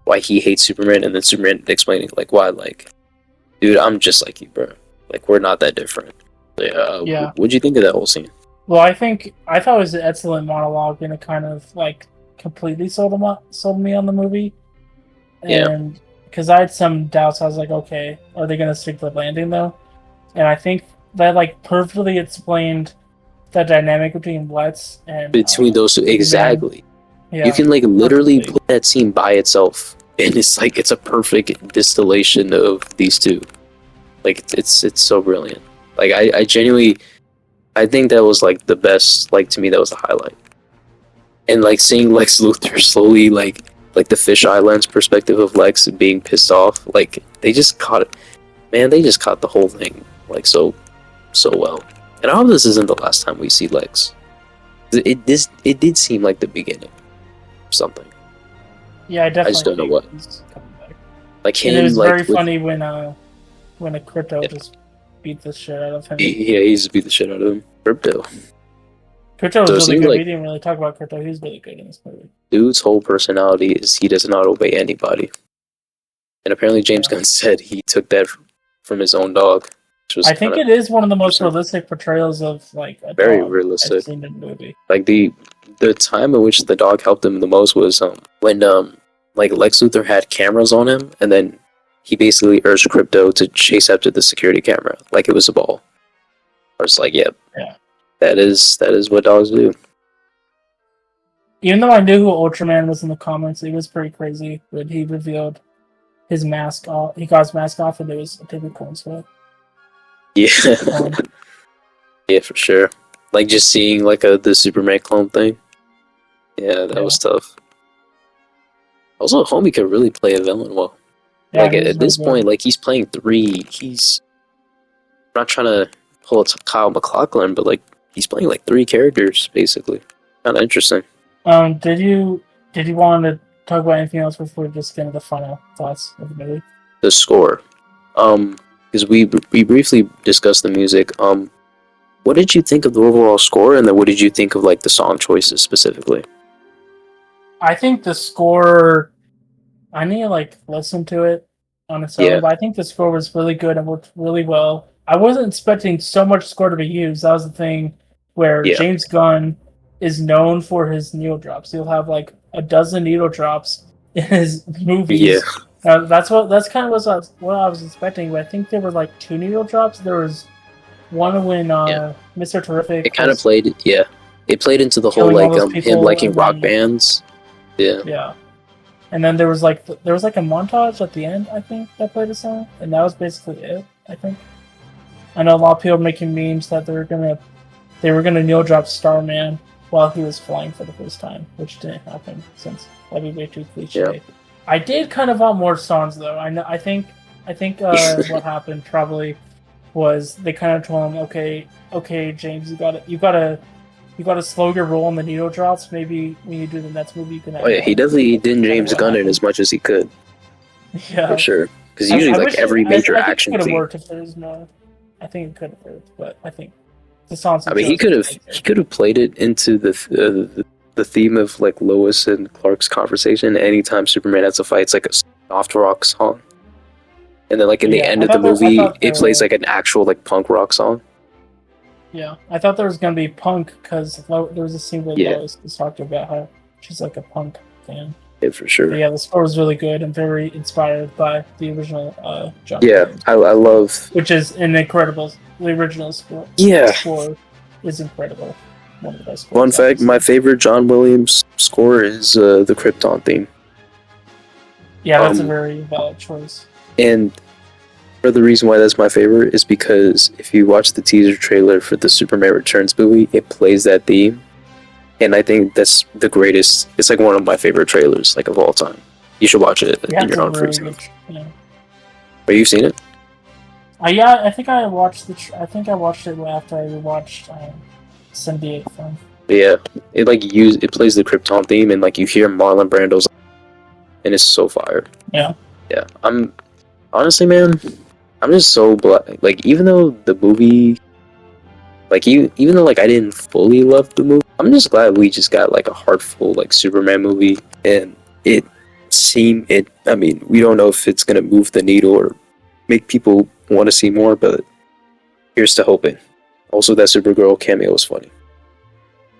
why he hates Superman, and then Superman explaining like why, like, dude, I'm just like you, bro. Like we're not that different. Yeah. What'd you think of that whole scene? Well, I thought it was an excellent monologue, and it kind of like completely sold me on the movie. Yeah. And because I had some doubts, I was like, okay, are they gonna stick to the landing though? And I think that like perfectly explained the dynamic between Lex and Between those two, Man. exactly. You Yeah, can like literally perfectly. put that scene by itself, and it's a perfect distillation of these two. Like it's so brilliant. Like I genuinely I think that was like the best. Like to me, that was the highlight. And like seeing Lex Luthor slowly like the fisheye lens perspective of Lex being pissed off. Like they just caught it. Man, they just caught the whole thing like so well. And I hope this isn't the last time we see Lex. It did seem like the beginning of something. Yeah, I I just definitely don't know think what. he's coming back. Like And it him, was like very with funny when a crypto yeah, just beat the shit out of him. he just beat the shit out of him. Crypto. Crypto So was it really seems good. We like didn't really talk about Crypto. He was really good in this movie. dude's whole personality is he does not obey anybody. And apparently James Yeah. Gunn said he took that from his own dog, which was I kind think of it is one of the most interesting. realistic portrayals of like a Very dog I've realistic. seen in a movie. Like the time in which the dog helped him the most was when like Lex Luthor had cameras on him, and then he basically urged Crypto to chase after the security camera like it was a ball. I was like, yep, Yeah. that is what dogs do. Even though I knew who Ultraman was in the comics, it was pretty crazy when he revealed his mask off. He got his mask off, and it was a David Cohen sweat. Yeah, Um, yeah, for sure. Like just seeing like the Superman clone thing. Yeah, that yeah, was tough. Also, Homie could really play a villain well. yeah, Like he was at really this point, good. like he's playing three. He's not trying to pull a Kyle MacLachlan, but like he's playing like three characters basically. Kind of interesting. Did you want to talk about anything else before we just get into the final thoughts of the movie? The score, because we briefly discussed the music. What did you think of the overall score, and then what did you think of like the song choices specifically? I think the score. I need to like listen to it on its own, Yeah, but I think the score was really good and worked really well. I wasn't expecting so much score to be used. That was the thing where yeah, James Gunn is known for his needle drops. He'll have like a dozen needle drops in his yeah, movies. That's kind of what I was expecting. But I think there were like two needle drops. There was one when yeah. Mr. Terrific It kind of was played, yeah. It played into the whole killing all like those him people, liking and rock then bands. Yeah, yeah. And then there was like a montage at the end, I think, that played a song, and that was basically it. I think. I know a lot of people are making memes that they were gonna needle drop Starman while he was flying for the first time, which didn't happen since that'd be way too cliche. yeah, I did kind of want more songs though. I think what happened probably was they kind of told him, okay, James, you gotta slow your roll on the needle drops. Maybe when you do the next movie, you can oh add yeah. He more. definitely didn't Kind of James what Gunn it happened. as much as he could for Yeah. sure. Because usually like every major I think it action could have theme. worked if there was more. I think it could have worked, but I think the songs. I mean, he could have played it into the theme of like Lois and Clark's conversation. Anytime Superman has a fight, it's like a soft rock song, and then like in the Yeah, end of the I movie, thought it plays like an actual like punk rock song. yeah, I thought there was gonna be punk because there was a scene where Yeah, Lois was talking about how she's like a punk fan. yeah, for But sure. yeah, the score was really good and very inspired by the original John Yeah, Williams, I love. which is an incredible. The original score Yeah, is incredible. One of the best fun scores I've fact: my seen. favorite John Williams score is the Krypton theme. Yeah, that's a Um, very valid choice. and part of the reason why that's my favorite is because if you watch the teaser trailer for the Superman Returns movie, it plays that theme, and I think that's the greatest. It's like one of my favorite trailers, like of all time. You should watch it Yeah, in it's your a own free really time. good. Yeah. Have you seen it? Yeah, I think I watched I think I watched it after I rewatched 78 film. But yeah, it plays the Krypton theme, and like you hear Marlon Brando's, and it's so fire. Yeah. Yeah, I'm honestly, man, I'm just so like even though the movie, like even though like I didn't fully love the movie, I'm just glad we just got like a heartful like Superman movie, and it seemed it. I mean, we don't know if it's gonna move the needle or make people want to see more, but here's to hoping. Also, that Supergirl cameo was funny.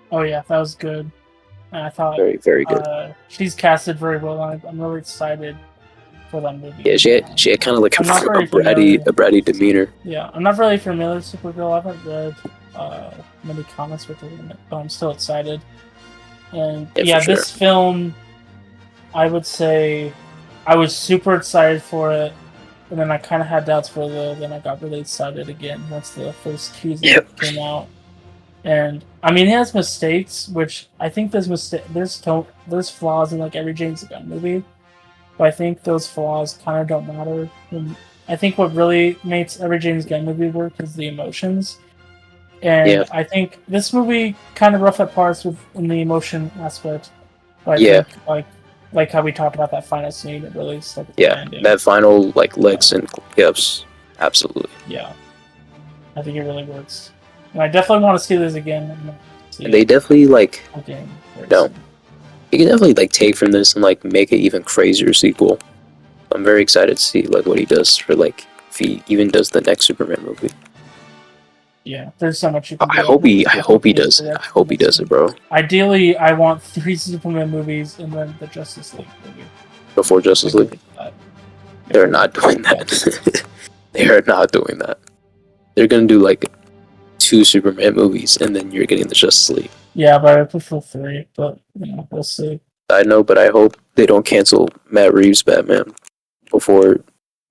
Oh yeah, that was good. And I thought Very, very good. she's casted very well. I'm really excited for that movie. Yeah, she had kind of like a I'm not very bratty demeanor. Yeah, I'm not really familiar with Supergirl. I haven't read many comics with her in it, but I'm still excited. And yeah, this film, I would say, I was super excited for it, and then I kind of had doubts for a little. Then I got really excited again once the first teaser came out. And I mean, it has mistakes, which I think there's flaws in like every James Gunn movie, but I think those flaws kind of don't matter. And I think what really makes every James Gunn movie work is the emotions. And I think this movie kind of rough at parts in the emotion aspect. But I think like how we talked about that final scene, it really stuck with the ending. That final like legs and yips, absolutely. Yeah, I think it really works. And I definitely want to see this again. And they definitely like no, you can definitely like take from this and like make an even crazier sequel. I'm very excited to see like what he does for like if he even does the next Superman movie. Yeah, there's so much you can do. I hope he does it, bro. Ideally, I want 3 Superman movies and then the Justice League movie. Before Justice League? They're not doing that. They are not doing that. They're gonna do like 2 Superman movies and then you're getting the Justice League. Yeah, but I prefer 3, but we'll see. I know, but I hope they don't cancel Matt Reeves' Batman before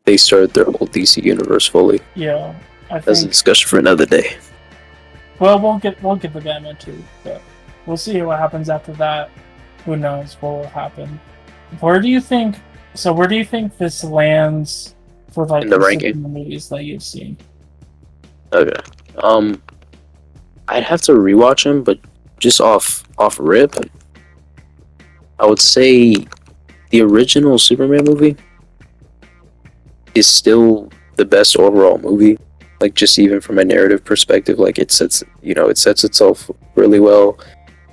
they start their whole DC universe fully. Yeah. That's a discussion for another day. Well, we'll get the Batman too, but we'll see what happens after that. Who knows what will happen? Where do you think this lands for like in the ranking movies that you've seen? Okay, I'd have to rewatch them, but just off rip, I would say the original Superman movie is still the best overall movie. Like just even from a narrative perspective, like it sets itself really well.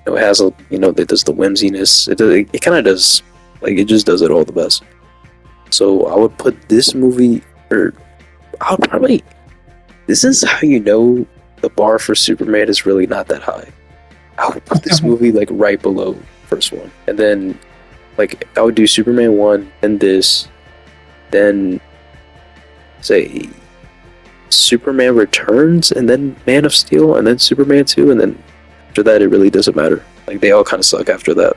It has it does the whimsiness. It kind of does like it just does it all the best. So I would put this movie, or I would probably. This is how you know the bar for Superman is really not that high. I would put this movie like right below first one, and then like I would do Superman 1 and this, then say Superman Returns, and then Man of Steel, and then Superman 2, and then after that it really doesn't matter. Like they all kind of suck after that.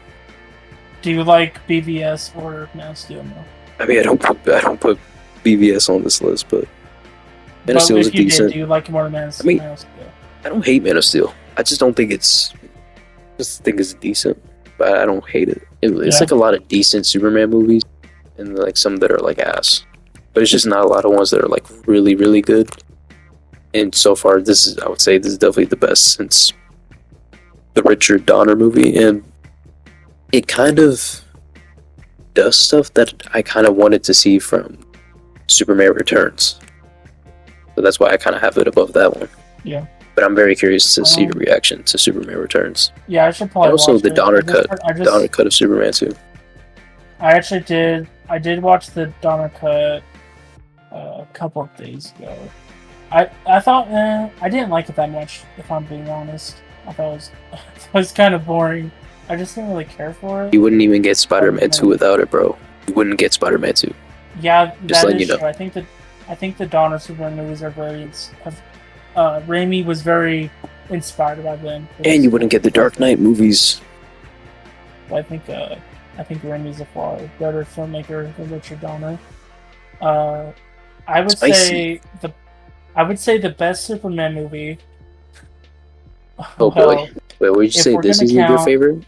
Do you like BVS or Man of Steel more? I mean, I don't put BVS on this list, but Man of Steel is decent. Do you like more Man of Steel? I don't hate Man of Steel. I just don't think it's. I just think it's decent, but I don't hate it. It's like a lot of decent Superman movies, and like some that are like ass. But it's just not a lot of ones that are like really, really good. And so far, I would say this is definitely the best since the Richard Donner movie, and it kind of does stuff that I kind of wanted to see from Superman Returns. So that's why I kind of have it above that one. Yeah. But I'm very curious to see your reaction to Superman Returns. Yeah, I should probably. And also the Donner cut, Donner cut of Superman 2. I actually did. I did watch the Donner cut a couple of days ago. I thought I didn't like it that much, if I'm being honest. I thought it was kind of boring. I just didn't really care for it. You wouldn't even get Spider-Man 2 without it, bro. You wouldn't get Spider-Man 2. Yeah, that is true. I think the Donner Superman movies are very. Raimi was very inspired by them. And you wouldn't get the Dark Knight movies. I think Raimi's a far better filmmaker than Richard Donner. I would say the best Superman movie. Oh boy! Wait, would you say this is your favorite?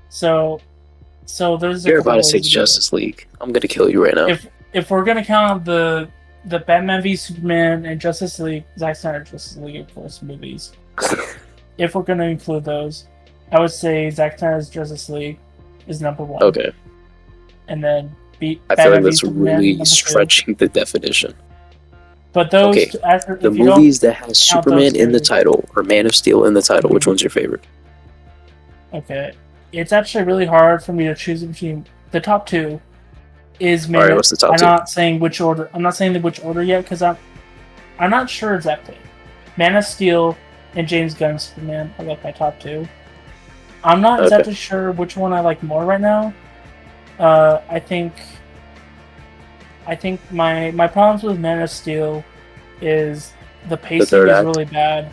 So there's. You're about to say Justice League. I'm gonna kill you right now. If we're gonna count the Batman v Superman and Justice League, Zack Snyder Justice League, of course, movies. If we're gonna include those, I would say Zack Snyder's Justice League is number 1. Okay. And then I feel like that's really stretching the definition. But those the movies that has Superman in the title or Man of Steel in the title, which one's your favorite? Okay, it's actually really hard for me to choose between the top 2. Is Man? Alright, what's the top 2? I'm not saying which order. I'm not saying which order yet because I'm not sure exactly. Man of Steel and James Gunn's Superman are like my top two. I'm not exactly sure which one I like more right now. I think my problems with Man of Steel is the pacing is really bad.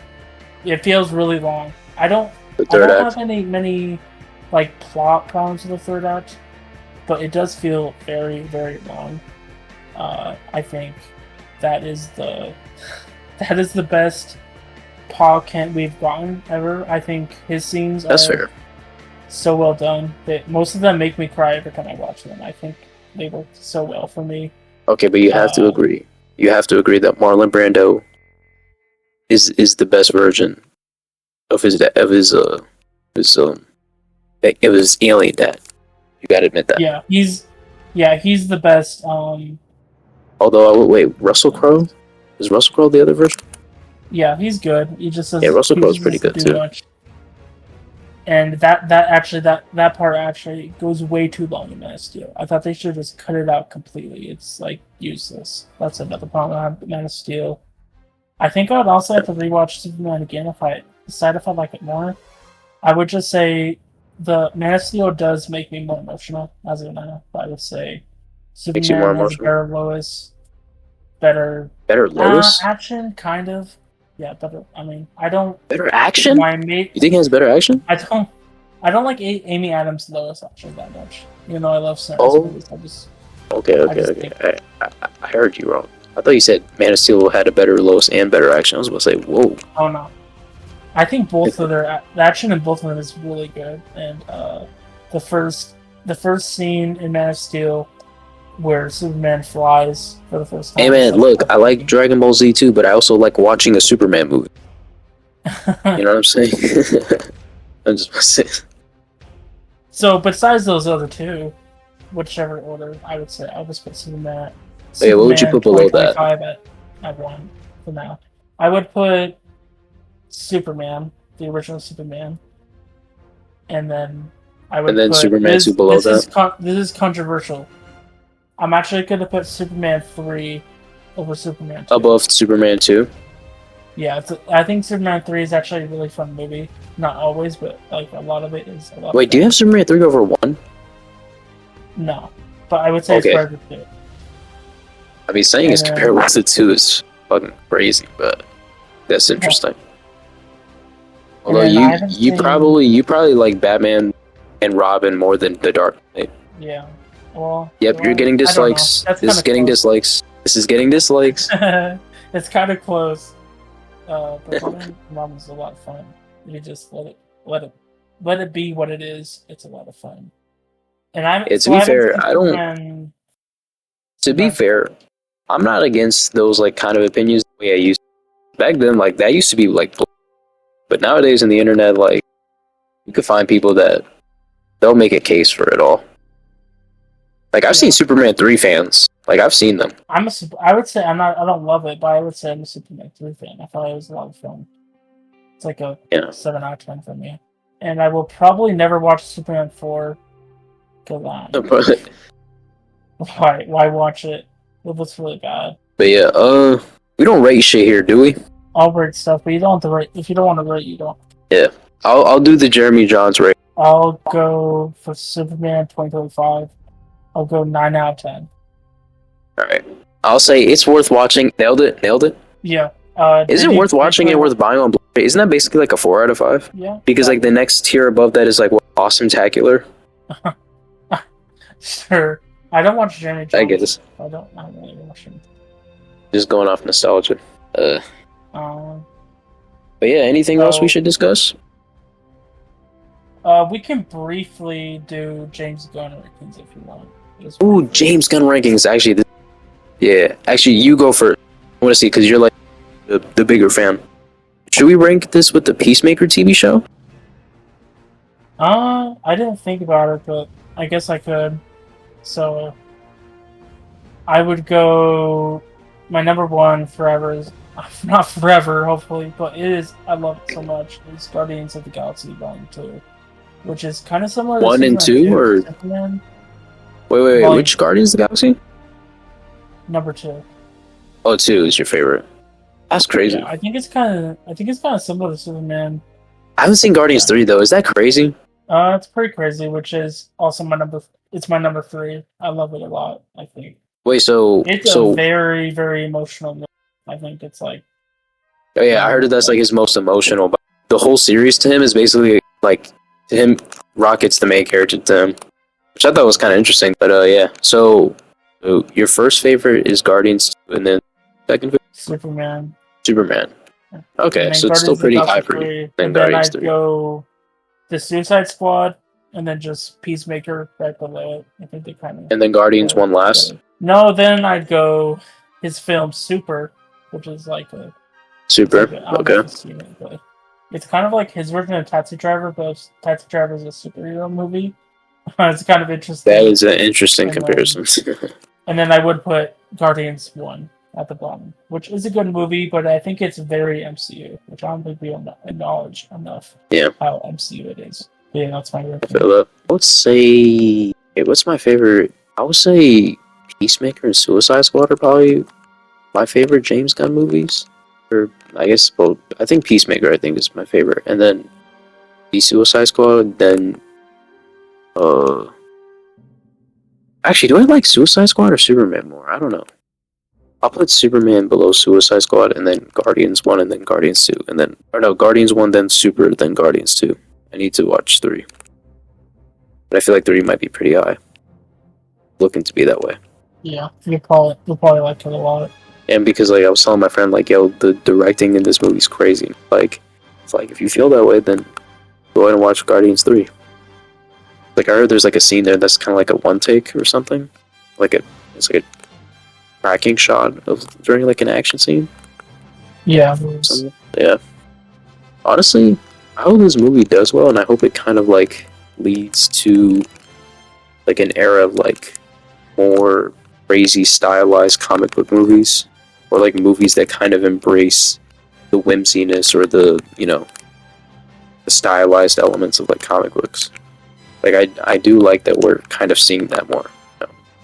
It feels really long. I don't have many like plot problems with the third act, but it does feel very, very long. I think that is the best Paul Kent we've gotten ever. I think his scenes are so well done that most of them make me cry every time I watch them. I think they work so well for me. Okay, but you have to agree. You have to agree that Marlon Brando is the best version of his alien dad. You gotta admit that. Yeah, he's the best. Although wait, Russell Crowe? Is Russell Crowe the other version? Yeah, he's good. He just doesn't. Yeah, Russell Crowe's pretty good too. Much. And that part actually goes way too long in Man of Steel. I thought they should just cut it out completely. It's like useless. That's another problem I have with Man of Steel. I think I would also have to rewatch Superman again if I decide if I like it more. I would just say the Man of Steel does make me more emotional as of now. I would say Superman has better Lois, better Lois action, kind of. Yeah, better. I mean, I don't. Better action? You think he has better action? I don't like Amy Adams' Lois action that much. Even though I love Sam. Okay. I heard you wrong. I thought you said Man of Steel had a better Lois and better action. I was about to say, whoa. Oh no. I think both of the action in both of them is really good, and the first scene in Man of Steel where Superman flies for the first time. Hey man, look, I like Dragon Ball Z too, but I also like watching a Superman movie. You know what I'm saying? I'm just saying. So besides those other two, whichever order, I would say I'll just put Superman. Yeah, what would you put below that? At one for now. I would put Superman, the original Superman, and then I would. And then put, Superman 2 below that. This is controversial. I'm actually going to put Superman 3 over Superman 2. Above Superman 2? Yeah, I think Superman 3 is actually a really fun movie. Not always, but like a lot of it is a lot. Wait, do you have Superman 3 over 1? No, but I would say it's better than 2. I mean, saying it's comparable to 2 is fucking crazy, but that's interesting. Yeah. Although you probably like Batman and Robin more than The Dark Knight. Yeah. Well, yep, you're getting dislikes. This is getting dislikes. It's kind of close. But Robin's a lot of fun. You just let it be what it is. It's a lot of fun. And to be fair, I'm not against those like kind of opinions the way I used to. Back then, like that used to be like, but nowadays in the internet, like you could find people that they'll make a case for it all. Like I've seen Superman 3 fans. Like I've seen them. I would say I don't love it, but I would say I'm a Superman 3 fan. I thought it was a lot of fun. It's like a 7 out of 10 for me. And I will probably never watch Superman 4. Because why watch it? It looks really bad. But yeah, we don't rate shit here, do we? I'll rate stuff, but you don't have to rate. If you don't want to rate, you don't. Yeah, I'll do the Jeremy Johns rate. I'll go for Superman 2025. I'll go 9 out of 10. Alright. I'll say it's worth watching. Nailed it? Yeah. Is it worth watching and worth buying on Blu-ray? Isn't that basically like a 4 out of 5? Yeah. Because like the next tier above that is like what, Awesome-tacular? Sure. I don't watch Jeremy Johns. I guess. I don't really watch him. Just going off nostalgia. But yeah, anything else we should discuss? We can briefly do James Gunn rankings if you want. Ooh, James Gunn rankings. Actually, actually, you go first. I want to see because you're like the bigger fan. Should we rank this with the Peacemaker TV show? I didn't think about it, but I guess I could. So, I would go. My number one forever is not forever, hopefully, but it is. I love it so much. It's Guardians of the Galaxy Volume 2. Which is kind of similar to 1 and 2, or Superman. Wait, which Guardians of the Galaxy? Number 2. Oh, 2 is your favorite. That's crazy. Yeah, I think it's kind of similar to Superman. I haven't seen Guardians Yeah. 3 though. Is that crazy? It's pretty crazy, which is also my number. It's my number 3. I love it a lot. I think Wait, so it's a so very, very emotional movie. I think it's like oh yeah, I heard that that's like his most emotional. But the whole series to him is basically like to him, Rocket's the main character to him, which I thought was kind of interesting. But yeah, so your first favorite is Guardians, and then second favorite Superman. Superman. Okay, And then so it's still Guardians of the pretty Galaxy high for you 3, than and then Guardians I'd 3. go the Suicide Squad, and then just Peacemaker right below it. I think they kind of. And then Guardians one last. No, then I'd go his film Super, which is like a Super. I don't know Okay. if you've seen it, but it's kind of like his version of Taxi Driver, but Taxi Driver is a superhero movie. It's kind of interesting. That is an interesting And comparison. And then I would put Guardians 1 at the bottom, which is a good movie, but I think it's very MCU, which I don't think we acknowledge enough Yeah. how MCU it is. But yeah, that's my I ranking. feel that. Let's say, hey, what's my favorite? I would say Peacemaker and Suicide Squad are probably my favorite James Gunn movies. Or I guess, well, I think Peacemaker I think is my favorite, and then the Suicide Squad. Then, actually, do I like Suicide Squad or Superman more? I don't know. I'll put Superman below Suicide Squad, and then Guardians 1, and then Guardians 2, and then or no, Guardians 1, then Super, then Guardians 2. I need to watch 3. But I feel like 3 might be pretty high. Looking to be that way. Yeah, you'll probably like it a lot. And because like I was telling my friend, like, yo, the directing in this movie's crazy. Like, it's like if you feel that way, then go ahead and watch Guardians 3. Like I heard there's like a scene there that's kinda like a one take or something. It's like a tracking shot of during like an action scene. Yeah, Yeah. Honestly, I hope this movie does well, and I hope it kind of like leads to like an era of like more crazy stylized comic book movies, or like movies that kind of embrace the whimsiness or the the stylized elements of like comic books. Like I do like that we're kind of seeing that more.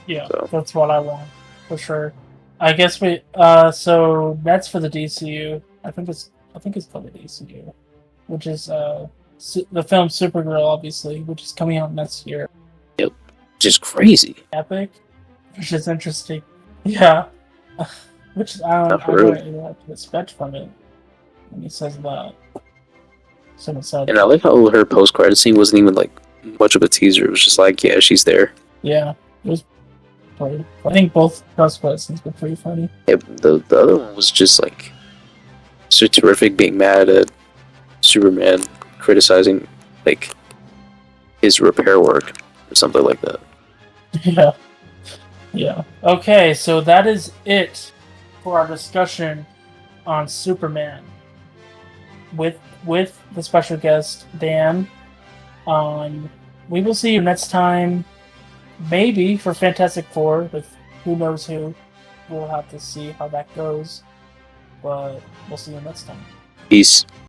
yeah, So. that's what I want for sure. I guess we. So that's for the DCU. I think it's called the DCU, which is the film Supergirl, obviously, which is coming out next year. Yep, just crazy. Epic, which is interesting. Yeah, which I don't know what to expect from it when he says that. Someone said, And I like how her post-credit scene wasn't even like much of a teaser. It was just like, yeah, she's there. yeah, it was pretty. I think both post-credit scenes were pretty funny. Yeah, the other one was just like so terrific, being mad at Superman, criticizing like his repair work or something like that. Yeah. Yeah. Okay, so that is it for our discussion on Superman with the special guest Dan. We will see you next time, maybe for Fantastic Four with who knows who. We'll have to see how that goes, but we'll see you next time. Peace.